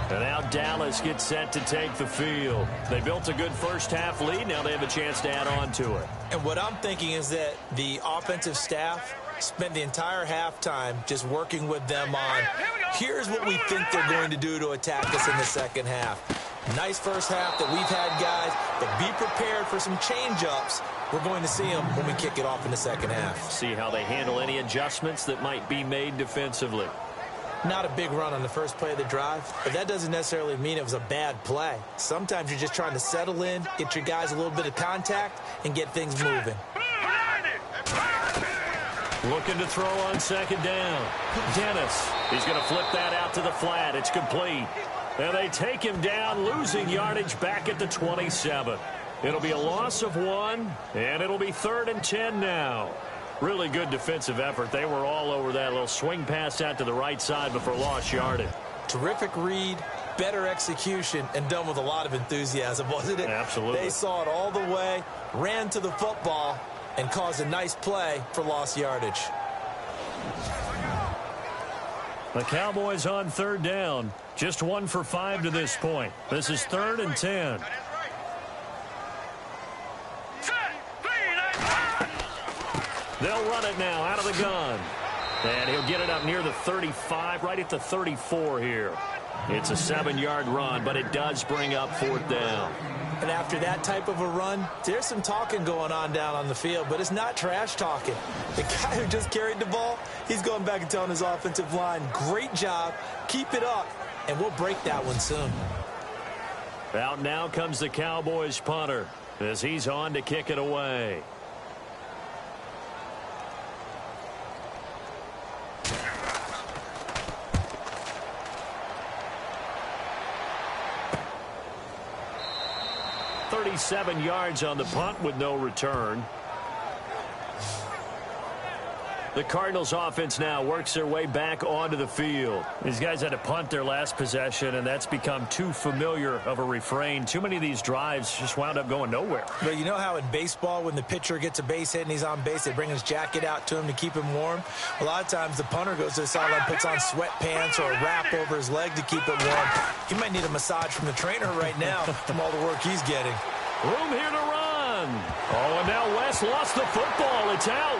And now Dallas gets set to take the field. They built a good first-half lead. Now they have a chance to add on to it. And what I'm thinking is that the offensive staff spent the entire halftime just working with them on, here's what we think they're going to do to attack us in the second half. Nice first half that we've had, guys, but be prepared for some change-ups. We're going to see them when we kick it off in the second half. See how they handle any adjustments that might be made defensively. Not a big run on the first play of the drive, but that doesn't necessarily mean it was a bad play. Sometimes you're just trying to settle in, get your guys a little bit of contact, and get things moving. Looking to throw on second down. Dennis, he's going to flip that out to the flat. It's complete. And they take him down, losing yardage back at the 27. It'll be a loss of 1, and it'll be 3rd and 10 now. Really good defensive effort. They were all over that little swing pass out to the right side before lost yardage. Terrific read, better execution, and done with a lot of enthusiasm, wasn't it? Absolutely. They saw it all the way, ran to the football, and caused a nice play for lost yardage. The Cowboys on third down. Just 1 for 5 to this point. This is 3rd and 10. They'll run it now out of the gun. And he'll get it up near the 35, right at the 34 here. It's a 7-yard run, but it does bring up 4th down. And after that type of a run, there's some talking going on down on the field, but it's not trash talking. The guy who just carried the ball, he's going back and telling his offensive line, great job, keep it up, and we'll break that one soon. Out now comes the Cowboys punter as he's on to kick it away. .37 yards on the punt with no return. The Cardinals offense now works their way back onto the field. These guys had to punt their last possession, and that's become too familiar of a refrain. Too many of these drives just wound up going nowhere. But you know how in baseball, when the pitcher gets a base hit and he's on base, they bring his jacket out to him to keep him warm? A lot of times the punter goes to the sideline, puts on sweatpants or a wrap over his leg to keep it warm. He might need a massage from the trainer right now from all the work he's getting. Room here to run. Oh, and now West lost the football. It's out.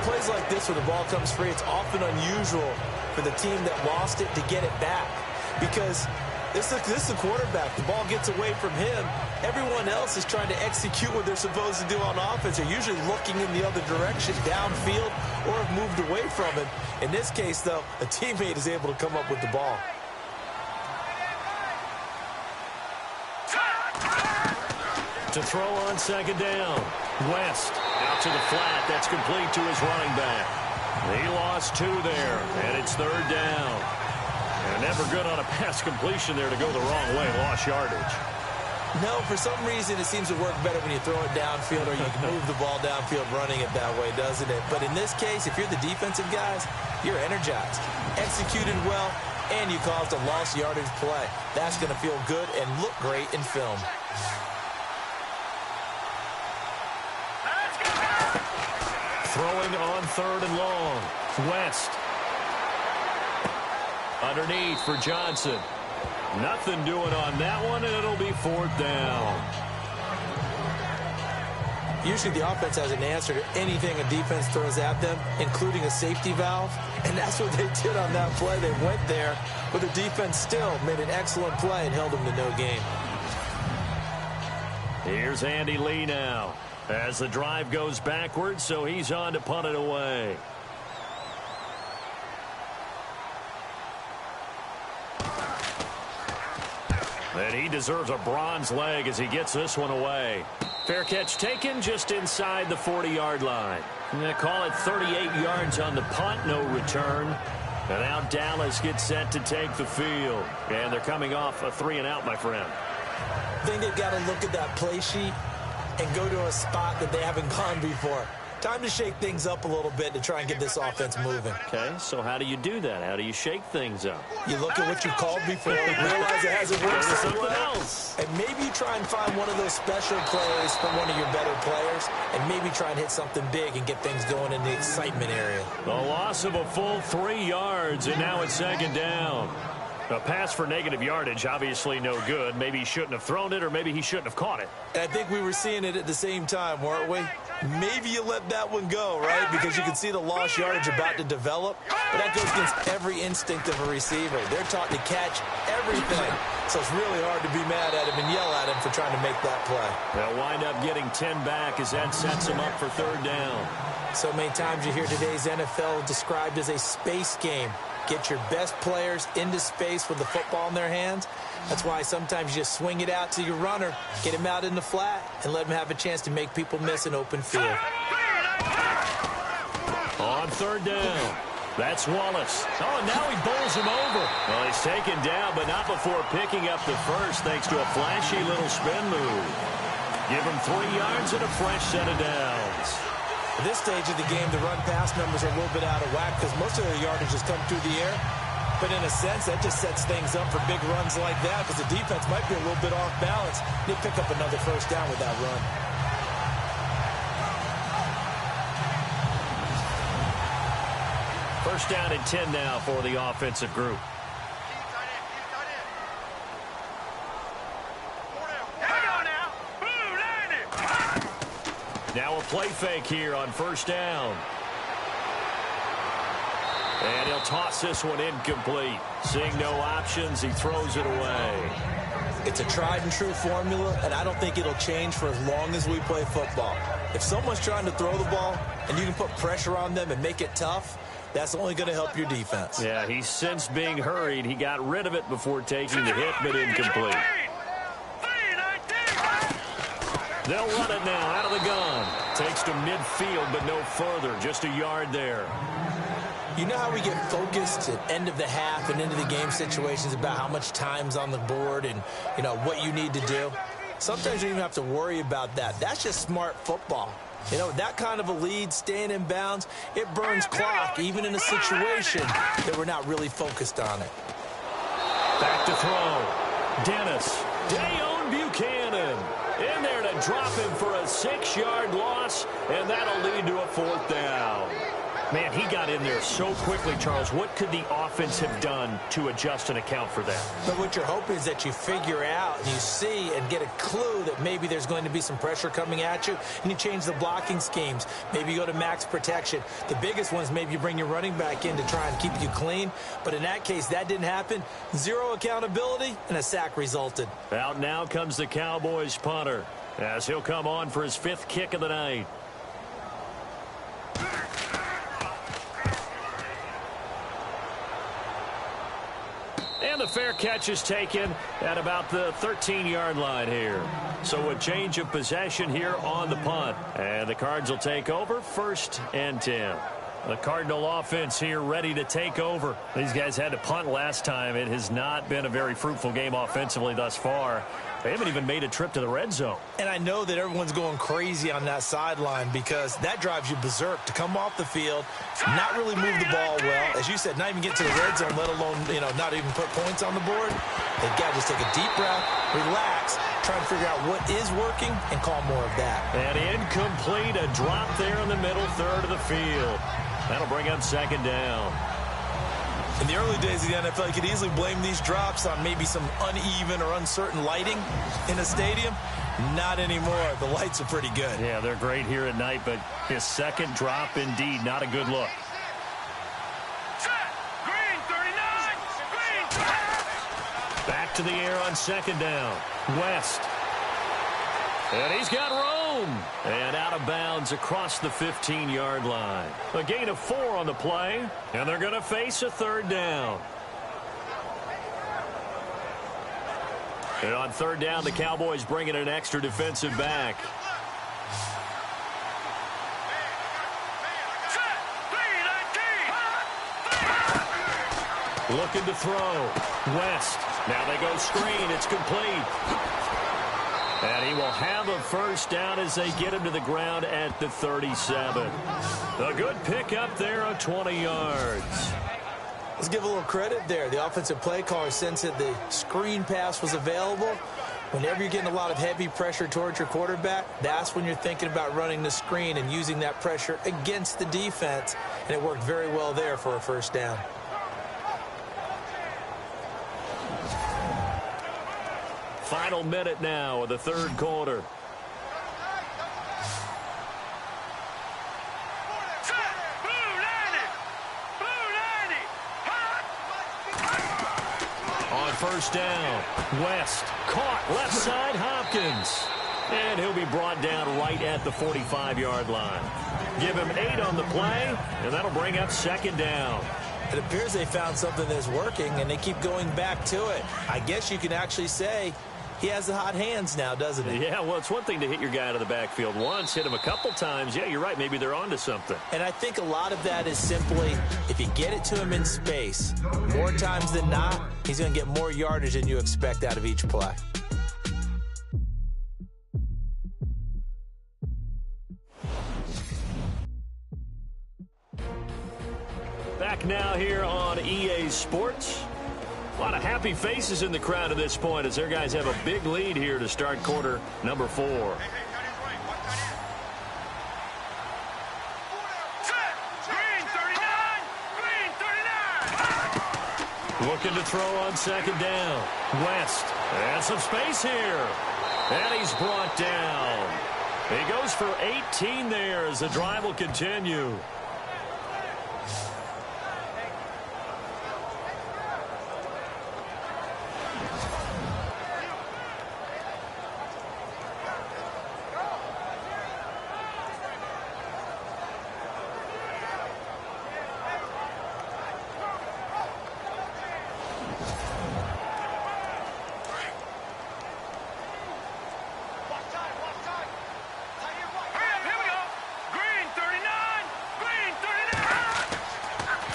Plays like this where the ball comes free, it's often unusual for the team that lost it to get it back, because this is the quarterback. The ball gets away from him. Everyone else is trying to execute what they're supposed to do on offense. They're usually looking in the other direction, downfield, or have moved away from it. In this case, though, a teammate is able to come up with the ball. To throw on second down. West out to the flat. That's complete to his running back. He lost 2 there, and it's 3rd down. And never good on a pass completion there to go the wrong way. Lost yardage. No, for some reason it seems to work better when you throw it downfield or you can move the ball downfield running it that way, doesn't it? But in this case, if you're the defensive guys, you're energized, executed well, and you caused a lost yardage play. That's going to feel good and look great in film. Throwing on 3rd and long. West. Underneath for Johnson. Nothing doing on that one, and it'll be 4th down. Usually the offense has an answer to anything a defense throws at them, including a safety valve. And that's what they did on that play. They went there, but the defense still made an excellent play and held them to no gain. Here's Andy Lee now. As the drive goes backwards, so he's on to punt it away. And he deserves a bronze leg as he gets this one away. Fair catch taken just inside the 40-yard line. They call it 38 yards on the punt, no return. And now Dallas gets set to take the field. And they're coming off a 3-and-out, my friend. I think they've got to look at that play sheet and go to a spot that they haven't gone before. Time to shake things up a little bit to try and get this offense moving. Okay, so how do you do that? How do you shake things up? You look at what you called before, realize it hasn't worked so something well, else. and maybe you try and find one of those special plays from one of your better players, and maybe try and hit something big and get things going in the excitement area. The loss of a full 3 yards, and now it's second down. A pass for negative yardage, obviously no good. Maybe he shouldn't have thrown it, or maybe he shouldn't have caught it. And I think we were seeing it at the same time, weren't we? Maybe you let that one go, right? Because you can see the lost yardage about to develop. But that goes against every instinct of a receiver. They're taught to catch everything. So it's really hard to be mad at him and yell at him for trying to make that play. They'll wind up getting 10 back as that sets him up for third down. So many times you hear today's NFL described as a space game. Get your best players into space with the football in their hands. That's why sometimes you just swing it out to your runner, get him out in the flat, and let him have a chance to make people miss an open field. On third down, that's Wallace. Oh, and now he bowls him over. Well, he's taken down, but not before picking up the first thanks to a flashy little spin move. Give him 3 yards and a fresh set of downs. At this stage of the game, the run-pass numbers are a little bit out of whack because most of the yardage has come through the air. But in a sense, that just sets things up for big runs like that because the defense might be a little bit off balance. They pick up another first down with that run. First down and 10 now for the offensive group. Now a play fake here on first down. And he'll toss this one incomplete. Seeing no options, he throws it away. It's a tried and true formula, and I don't think it'll change for as long as we play football. If someone's trying to throw the ball and you can put pressure on them and make it tough, that's only going to help your defense. Yeah, he's since being hurried. He got rid of it before taking the hit, but incomplete. They'll run it now out of the gun. Takes to midfield, but no further. Just a yard there. You know how we get focused at end of the half and into the game situations about how much time's on the board and, you know, what you need to do? Sometimes you don't even have to worry about that. That's just smart football. You know, that kind of a lead, staying in bounds, it burns clock, even in a situation that we're not really focused on it. Back to throw. Dennis. Dayon Buchanan. In there to drop him for a 6-yard loss, and that'll lead to a fourth down. Man, he got in there so quickly, Charles. What could the offense have done to adjust and account for that? But what you're hoping is that you figure out and you see and get a clue that maybe there's going to be some pressure coming at you, and you change the blocking schemes. Maybe you go to max protection. The biggest one is maybe you bring your running back in to try and keep you clean. But in that case, that didn't happen. Zero accountability, and a sack resulted. Out now comes the Cowboys punter as he'll come on for his 5th kick of the night. And the fair catch is taken at about the 13-yard line here. So a change of possession here on the punt. And the Cards will take over 1st and 10. The Cardinal offense here ready to take over. These guys had to punt last time. It has not been a very fruitful game offensively thus far. They haven't even made a trip to the red zone. And I know that everyone's going crazy on that sideline because that drives you berserk to come off the field, not really move the ball well. As you said, not even get to the red zone, let alone, you know, not even put points on the board. They've got to just take a deep breath, relax, try and figure out what is working, and call more of that. And incomplete, a drop there in the middle third of the field. That'll bring up 2nd down. In the early days of the NFL, you could easily blame these drops on maybe some uneven or uncertain lighting in a stadium. Not anymore. The lights are pretty good. Yeah, they're great here at night, but his 2nd drop, indeed, not a good look. Green 39. Green. Back to the air on 2nd down. West. And he's got room. boom, and out of bounds across the 15-yard line. A gain of 4 on the play, and they're going to face a third down. And on third down, the Cowboys bring in an extra defensive back. Looking to throw. West. Now they go screen. It's complete. And he will have a first down as they get him to the ground at the 37. A good pickup there on 20 yards. Let's give a little credit there. The offensive play caller sensed that the screen pass was available. Whenever you're getting a lot of heavy pressure towards your quarterback, that's when you're thinking about running the screen and using that pressure against the defense. And it worked very well there for a first down. Final minute now of the third quarter. On first down, West caught left side Hopkins. And he'll be brought down right at the 45-yard line. Give him 8 on the play, and that'll bring up second down. It appears they found something that's working, and they keep going back to it. I guess you can actually say he has the hot hands now, doesn't he? Yeah, well, it's one thing to hit your guy out of the backfield once, hit him a couple times. Yeah, you're right. Maybe they're onto something. And I think a lot of that is simply if you get it to him in space, more times than not, he's going to get more yardage than you expect out of each play. Back now here on EA Sports. A lot of happy faces in the crowd at this point as their guys have a big lead here to start quarter number 4. Looking to throw on second down. West. And some space here. And he's brought down. He goes for 18 there as the drive will continue.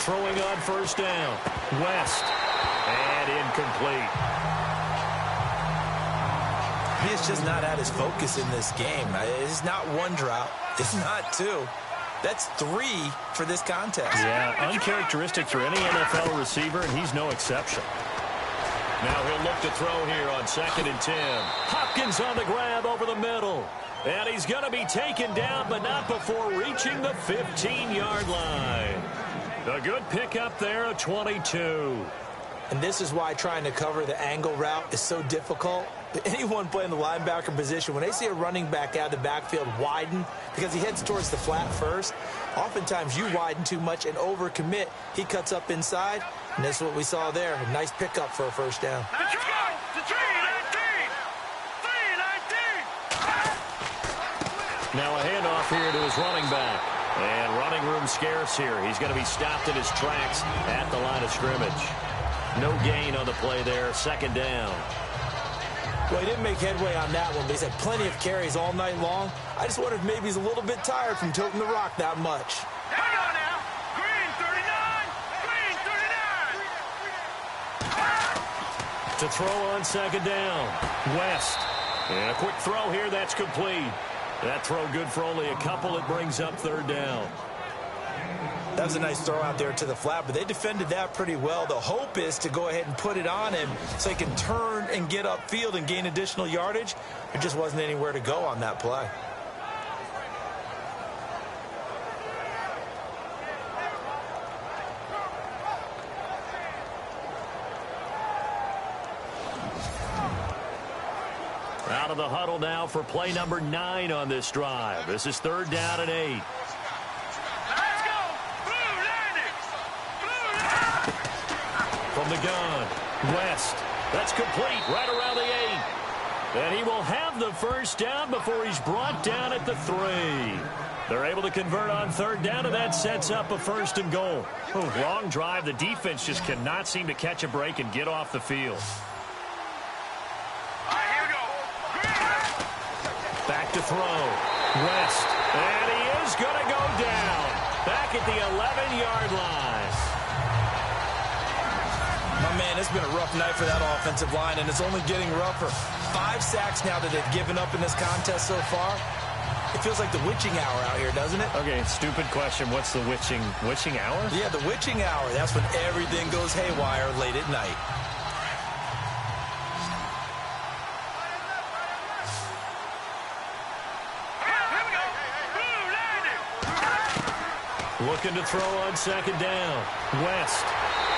Throwing on first down. West. And incomplete. He has just not had his focus in this game. It's not one drop. It's not 2. That's 3 for this contest. Yeah, uncharacteristic for any NFL receiver, and he's no exception. Now he'll look to throw here on 2nd and 10. Hopkins on the grab over the middle. And he's going to be taken down, but not before reaching the 15-yard line. A good pickup there at 22. And this is why trying to cover the angle route is so difficult. Anyone playing the linebacker position, when they see a running back out of the backfield widen because he heads towards the flat first, oftentimes you widen too much and overcommit. He cuts up inside, and that's what we saw there. A nice pickup for a first down. Now a handoff here to his running back. And running room scarce here. He's going to be stopped in his tracks at the line of scrimmage. No gain on the play there. Second down. Well, he didn't make headway on that one, but he's had plenty of carries all night long. I just wonder if maybe he's a little bit tired from tilting the rock that much. Hang on now. Green 39. Green 39. To throw on second down. West. And a quick throw here. That's complete. That throw good for only a couple. It brings up third down. That was a nice throw out there to the flat, but they defended that pretty well. The hope is to go ahead and put it on him so he can turn and get upfield and gain additional yardage. There just wasn't anywhere to go on that play. Out of the huddle now for play number 9 on this drive. This is third down and 8. Let's go. Blue landing. Blue landing. From the gun, West. That's complete right around the 8. And he will have the first down before he's brought down at the 3. They're able to convert on third down, and that sets up a 1st and goal. Long drive. The defense just cannot seem to catch a break and get off the field. Back to throw. West. And he is going to go down. Back at the 11-yard line. My man, it's been a rough night for that offensive line, and it's only getting rougher. 5 sacks now that they've given up in this contest so far. It feels like the witching hour out here, doesn't it? Okay, stupid question. What's the witching hour? Yeah, the witching hour. That's when everything goes haywire late at night. Looking to throw on 2nd down. West.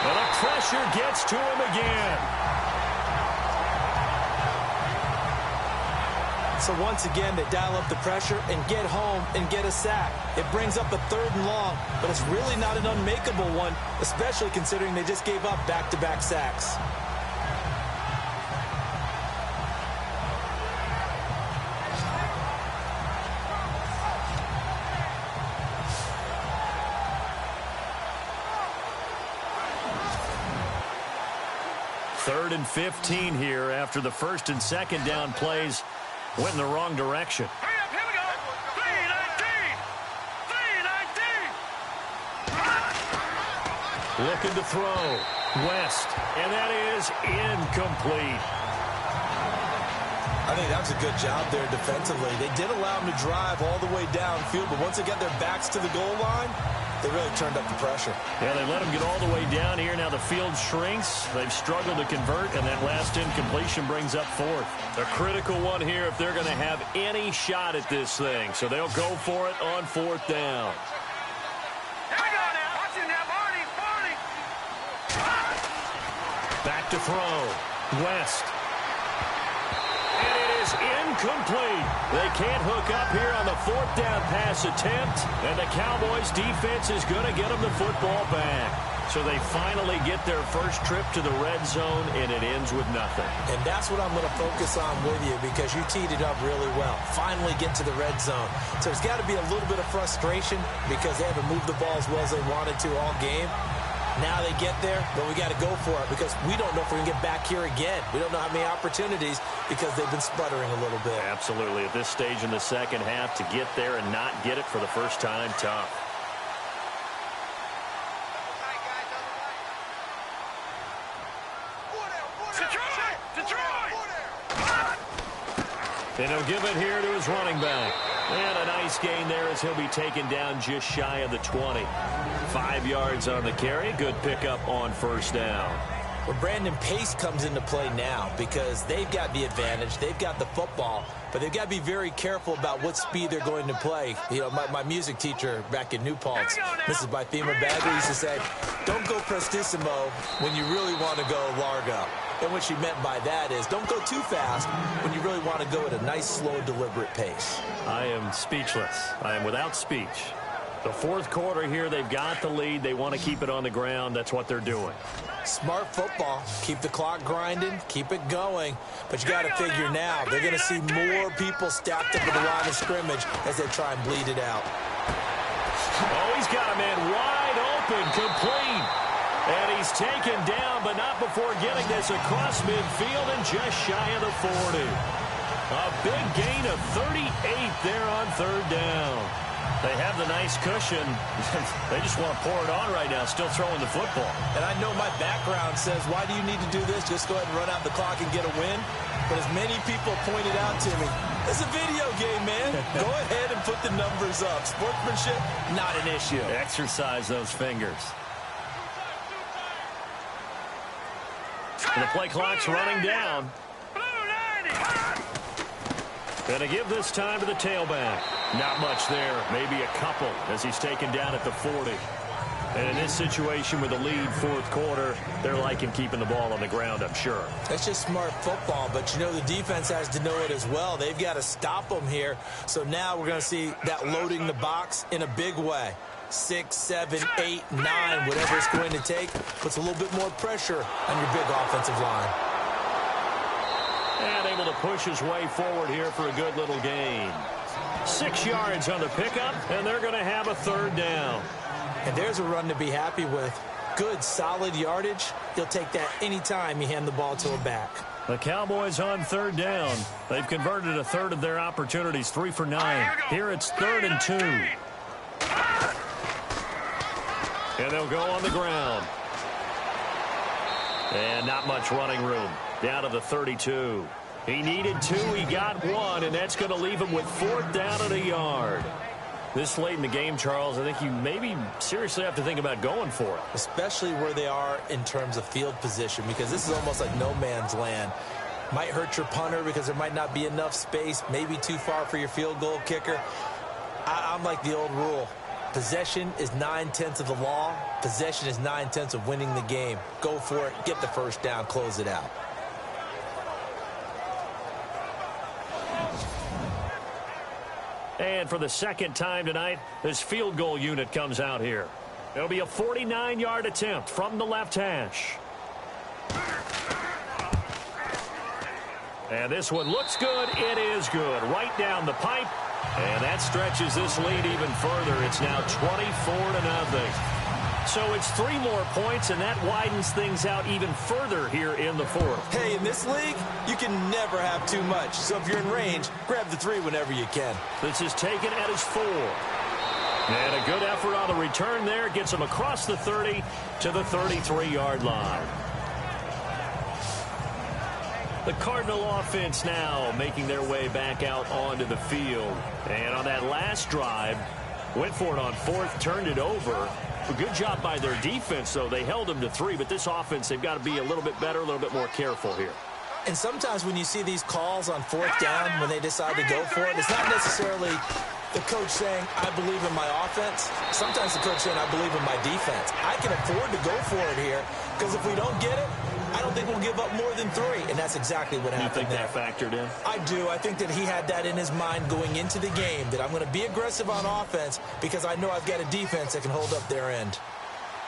And the pressure gets to him again. So once again, they dial up the pressure and get home and get a sack. It brings up a 3rd and long, but it's really not an unmakeable one, especially considering they just gave up back-to-back sacks. Third and 15 here after the 1st and 2nd down plays went in the wrong direction. Here we go. 3-19. Looking to throw. West. And that is incomplete. I think that was a good job there defensively. They did allow them to drive all the way downfield, but once they got their backs to the goal line, they really turned up the pressure. Yeah, they let them get all the way down here. Now the field shrinks. They've struggled to convert, and that last incompletion brings up 4th. A critical one here if they're going to have any shot at this thing. So they'll go for it on 4th down. Here we go now. Watch it now, Barney. Back to throw. West. And it is incomplete. They can't hook up here on the 4th down pass attempt, and the Cowboys defense is going to get them the football back. So they finally get their first trip to the red zone, and it ends with nothing. And that's what I'm going to focus on with you, because you teed it up really well. Finally get to the red zone. So there's got to be a little bit of frustration because they haven't moved the ball as well as they wanted to all game. Now they get there, but we got to go for it because we don't know if we're going to get back here again. We don't know how many opportunities because they've been sputtering a little bit. Absolutely. At this stage in the second half, to get there and not get it for the first time, tough. And he'll give it here to his running back. And a nice gain there as he'll be taken down just shy of the 20. 5 yards on the carry. Good pickup on 1st down. Well, Brandon, pace comes into play now because they've got the advantage. They've got the football, but they've got to be very careful about what speed they're going to play. You know, my music teacher back in New Paltz, Mrs. Bythema Bagley, used to say, don't go prestissimo when you really want to go largo. And what she meant by that is don't go too fast when you really want to go at a nice, slow, deliberate pace. I am speechless. I am without speech. The 4th quarter here, they've got the lead. They want to keep it on the ground. That's what they're doing. Smart football. Keep the clock grinding. Keep it going. But you got to figure now they're going to see more people stacked up at the line of scrimmage as they try and bleed it out. Oh, he's got a man wide open, complete. And he's taken down, but not before getting this across midfield and just shy of the 40. A big gain of 38 there on 3rd down. They have the nice cushion. They just want to pour it on right now, still throwing the football. And I know my background says, why do you need to do this? Just go ahead and run out the clock and get a win. But as many people pointed out to me, it's a video game, man. Go ahead and put the numbers up. Sportsmanship, not an issue. Exercise those fingers. And the play clock's running down. Going to give this time to the tailback. Not much there. Maybe a couple as he's taken down at the 40. And in this situation with the lead 4th quarter, they're liking keeping the ball on the ground, I'm sure. That's just smart football, but you know the defense has to know it as well. They've got to stop them here. So now we're going to see that loading the box in a big way. 6, 7, 8, 9, whatever it's going to take, puts a little bit more pressure on your big offensive line. And able to push his way forward here for a good little gain. 6 yards on the pickup, and they're going to have a third down. And there's a run to be happy with. Good, solid yardage. He'll take that anytime you hand the ball to a back. The Cowboys on third down. They've converted a third of their opportunities, 3 for 9. Here it's 3rd and 2. And they'll go on the ground. And not much running room. Down to the 32. He needed 2. He got 1, and that's going to leave him with 4th down and a yard. This late in the game, Charles, I think you maybe seriously have to think about going for it. Especially where they are in terms of field position, because this is almost like no man's land. Might hurt your punter because there might not be enough space, maybe too far for your field goal kicker. I'm like the old rule. Possession is 9/10 of the law. Possession is 9/10 of winning the game. Go for it, get the first down, close it out. And for the second time tonight, this field goal unit comes out here. It'll be a 49-yard attempt from the left hash. And this one looks good. It is good. Right down the pipe. And that stretches this lead even further. It's now 24-0. So it's 3 more points, and that widens things out even further here in the 4th. Hey, in this league, you can never have too much. So if you're in range, grab the 3 whenever you can. This is taken at his 4. And a good effort on the return there. Gets him across the 30 to the 33-yard line. The Cardinal offense now making their way back out onto the field. And on that last drive, went for it on 4th, turned it over. A good job by their defense, though. They held them to 3, but this offense, they've got to be a little bit better, a little bit more careful here. And sometimes when you see these calls on 4th down, when they decide to go for it, it's not necessarily the coach saying, I believe in my offense. Sometimes the coach saying, I believe in my defense. I can afford to go for it here, because if we don't get it, I don't think we'll give up more than 3, and that's exactly what happened there. You think that factored in? I do. I think that he had that in his mind going into the game, that I'm going to be aggressive on offense because I know I've got a defense that can hold up their end.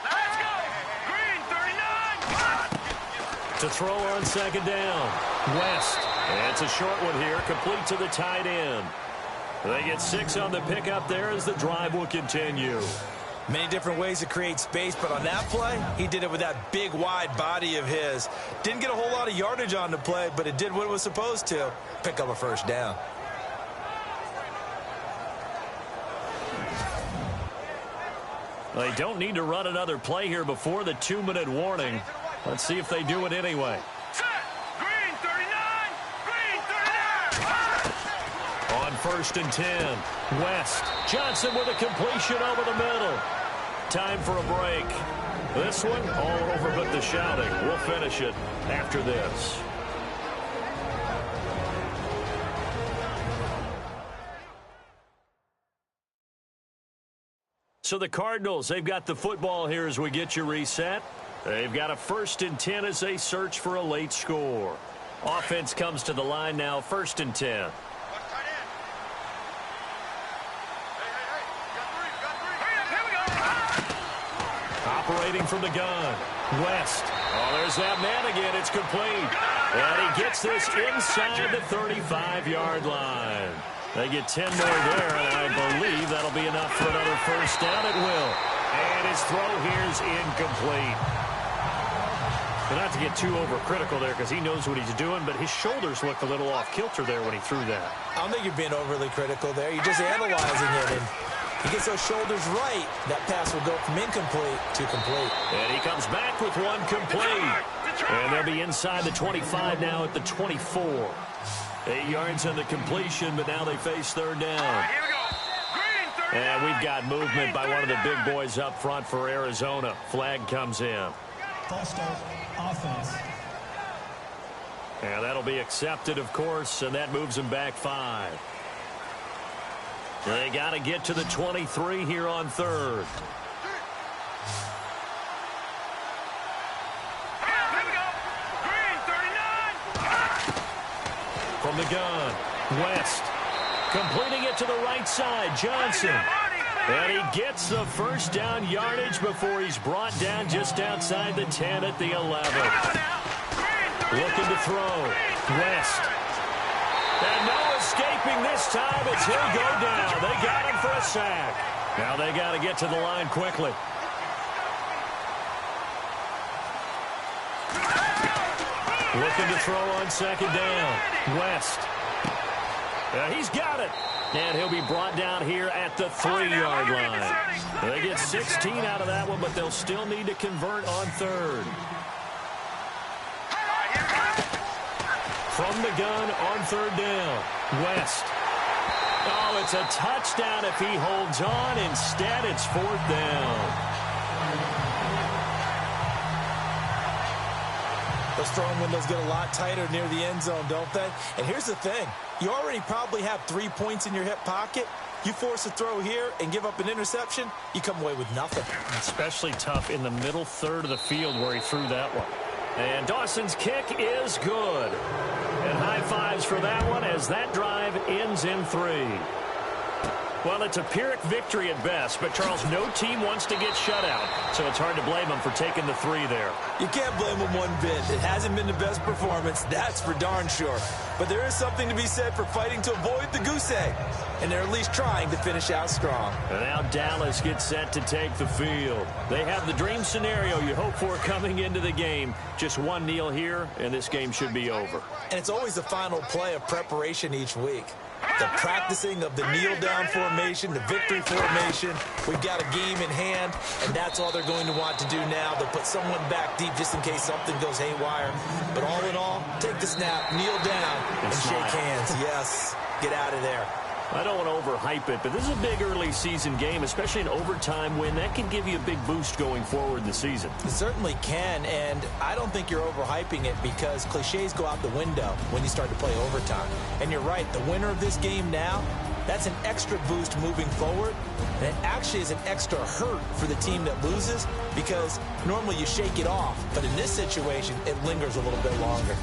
Let's go! Green, 39! To throw on second down. West. And it's a short one here, complete to the tight end. They get 6 on the pickup there as the drive will continue. Many different ways to create space, but on that play, he did it with that big, wide body of his. Didn't get a whole lot of yardage on the play, but it did what it was supposed to. Pick up a first down. They don't need to run another play here before the 2-minute warning. Let's see if they do it anyway. Set! Green, 39! Green, 39! On 1st and 10, West. Johnson with a completion over the middle. Time for a break. This one all over but the shouting. We'll finish it after this. So the Cardinals, they've got the football here as we get you reset. They've got a 1st and 10 as they search for a late score. Offense comes to the line now, 1st and 10. Operating from the gun. West. Oh, there's that man again. It's complete. And he gets this inside the 35-yard line. They get 10 more there, and I believe that'll be enough for another first down. It will. And his throw here's incomplete. But not to get too overcritical there because he knows what he's doing, but his shoulders looked a little off kilter there when he threw that. I don't think you're being overly critical there. You're just analyzing it, and he gets those shoulders right. That pass will go from incomplete to complete. And he comes back with one complete. And they'll be inside the 25 now at the 24. 8 yards on the completion, but now they face third down. And we've got movement by one of the big boys up front for Arizona. Flag comes in. False start, offense. And that'll be accepted, of course, and that moves them back 5. They got to get to the 23 here on 3rd. From the gun, West. Completing it to the right side, Johnson. And he gets the first down yardage before he's brought down just outside the 10 at the 11. Looking to throw. West. And no escaping this time as he'll go down. They got him for a sack. Now they got to get to the line quickly. Looking to throw on second down. West. He's got it. And he'll be brought down here at the 3-yard line. They get 16 out of that one, but they'll still need to convert on third. From the gun on third down. West. Oh, it's a touchdown if he holds on. Instead, it's fourth down. Those throwing windows get a lot tighter near the end zone, don't they? And here's the thing. You already probably have 3 points in your hip pocket. You force a throw here and give up an interception, you come away with nothing. Especially tough in the middle third of the field where he threw that one. And Dawson's kick is good. And high fives for that one as that drive ends in 3. Well, it's a Pyrrhic victory at best, but, Charles, no team wants to get shut out, so it's hard to blame them for taking the 3 there. You can't blame them one bit. It hasn't been the best performance, that's for darn sure. But there is something to be said for fighting to avoid the goose egg, and they're at least trying to finish out strong. And now Dallas gets set to take the field. They have the dream scenario you hope for coming into the game. Just one kneel here, and this game should be over. And it's always the final play of preparation each week. The practicing of the kneel-down formation, the victory formation. We've got a game in hand, and that's all they're going to want to do now. They'll put someone back deep just in case something goes haywire. But all in all, take the snap, kneel down, and shake hands. Yes, get out of there. I don't want to overhype it, but this is a big early season game, especially an overtime win. That can give you a big boost going forward in the season. It certainly can, and I don't think you're overhyping it because cliches go out the window when you start to play overtime. And you're right, the winner of this game now, that's an extra boost moving forward. And it actually is an extra hurt for the team that loses because normally you shake it off. But in this situation, it lingers a little bit longer.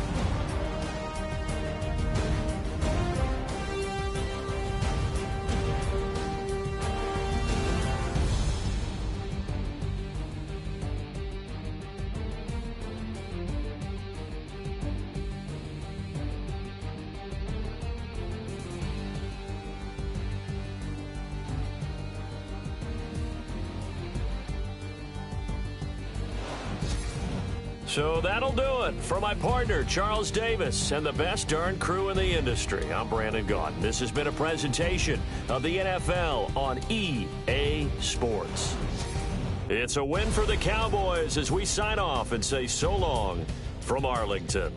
So that'll do it for my partner, Charles Davis, and the best darn crew in the industry. I'm Brandon Gaudin. This has been a presentation of the NFL on EA Sports. It's a win for the Cowboys as we sign off and say so long from Arlington.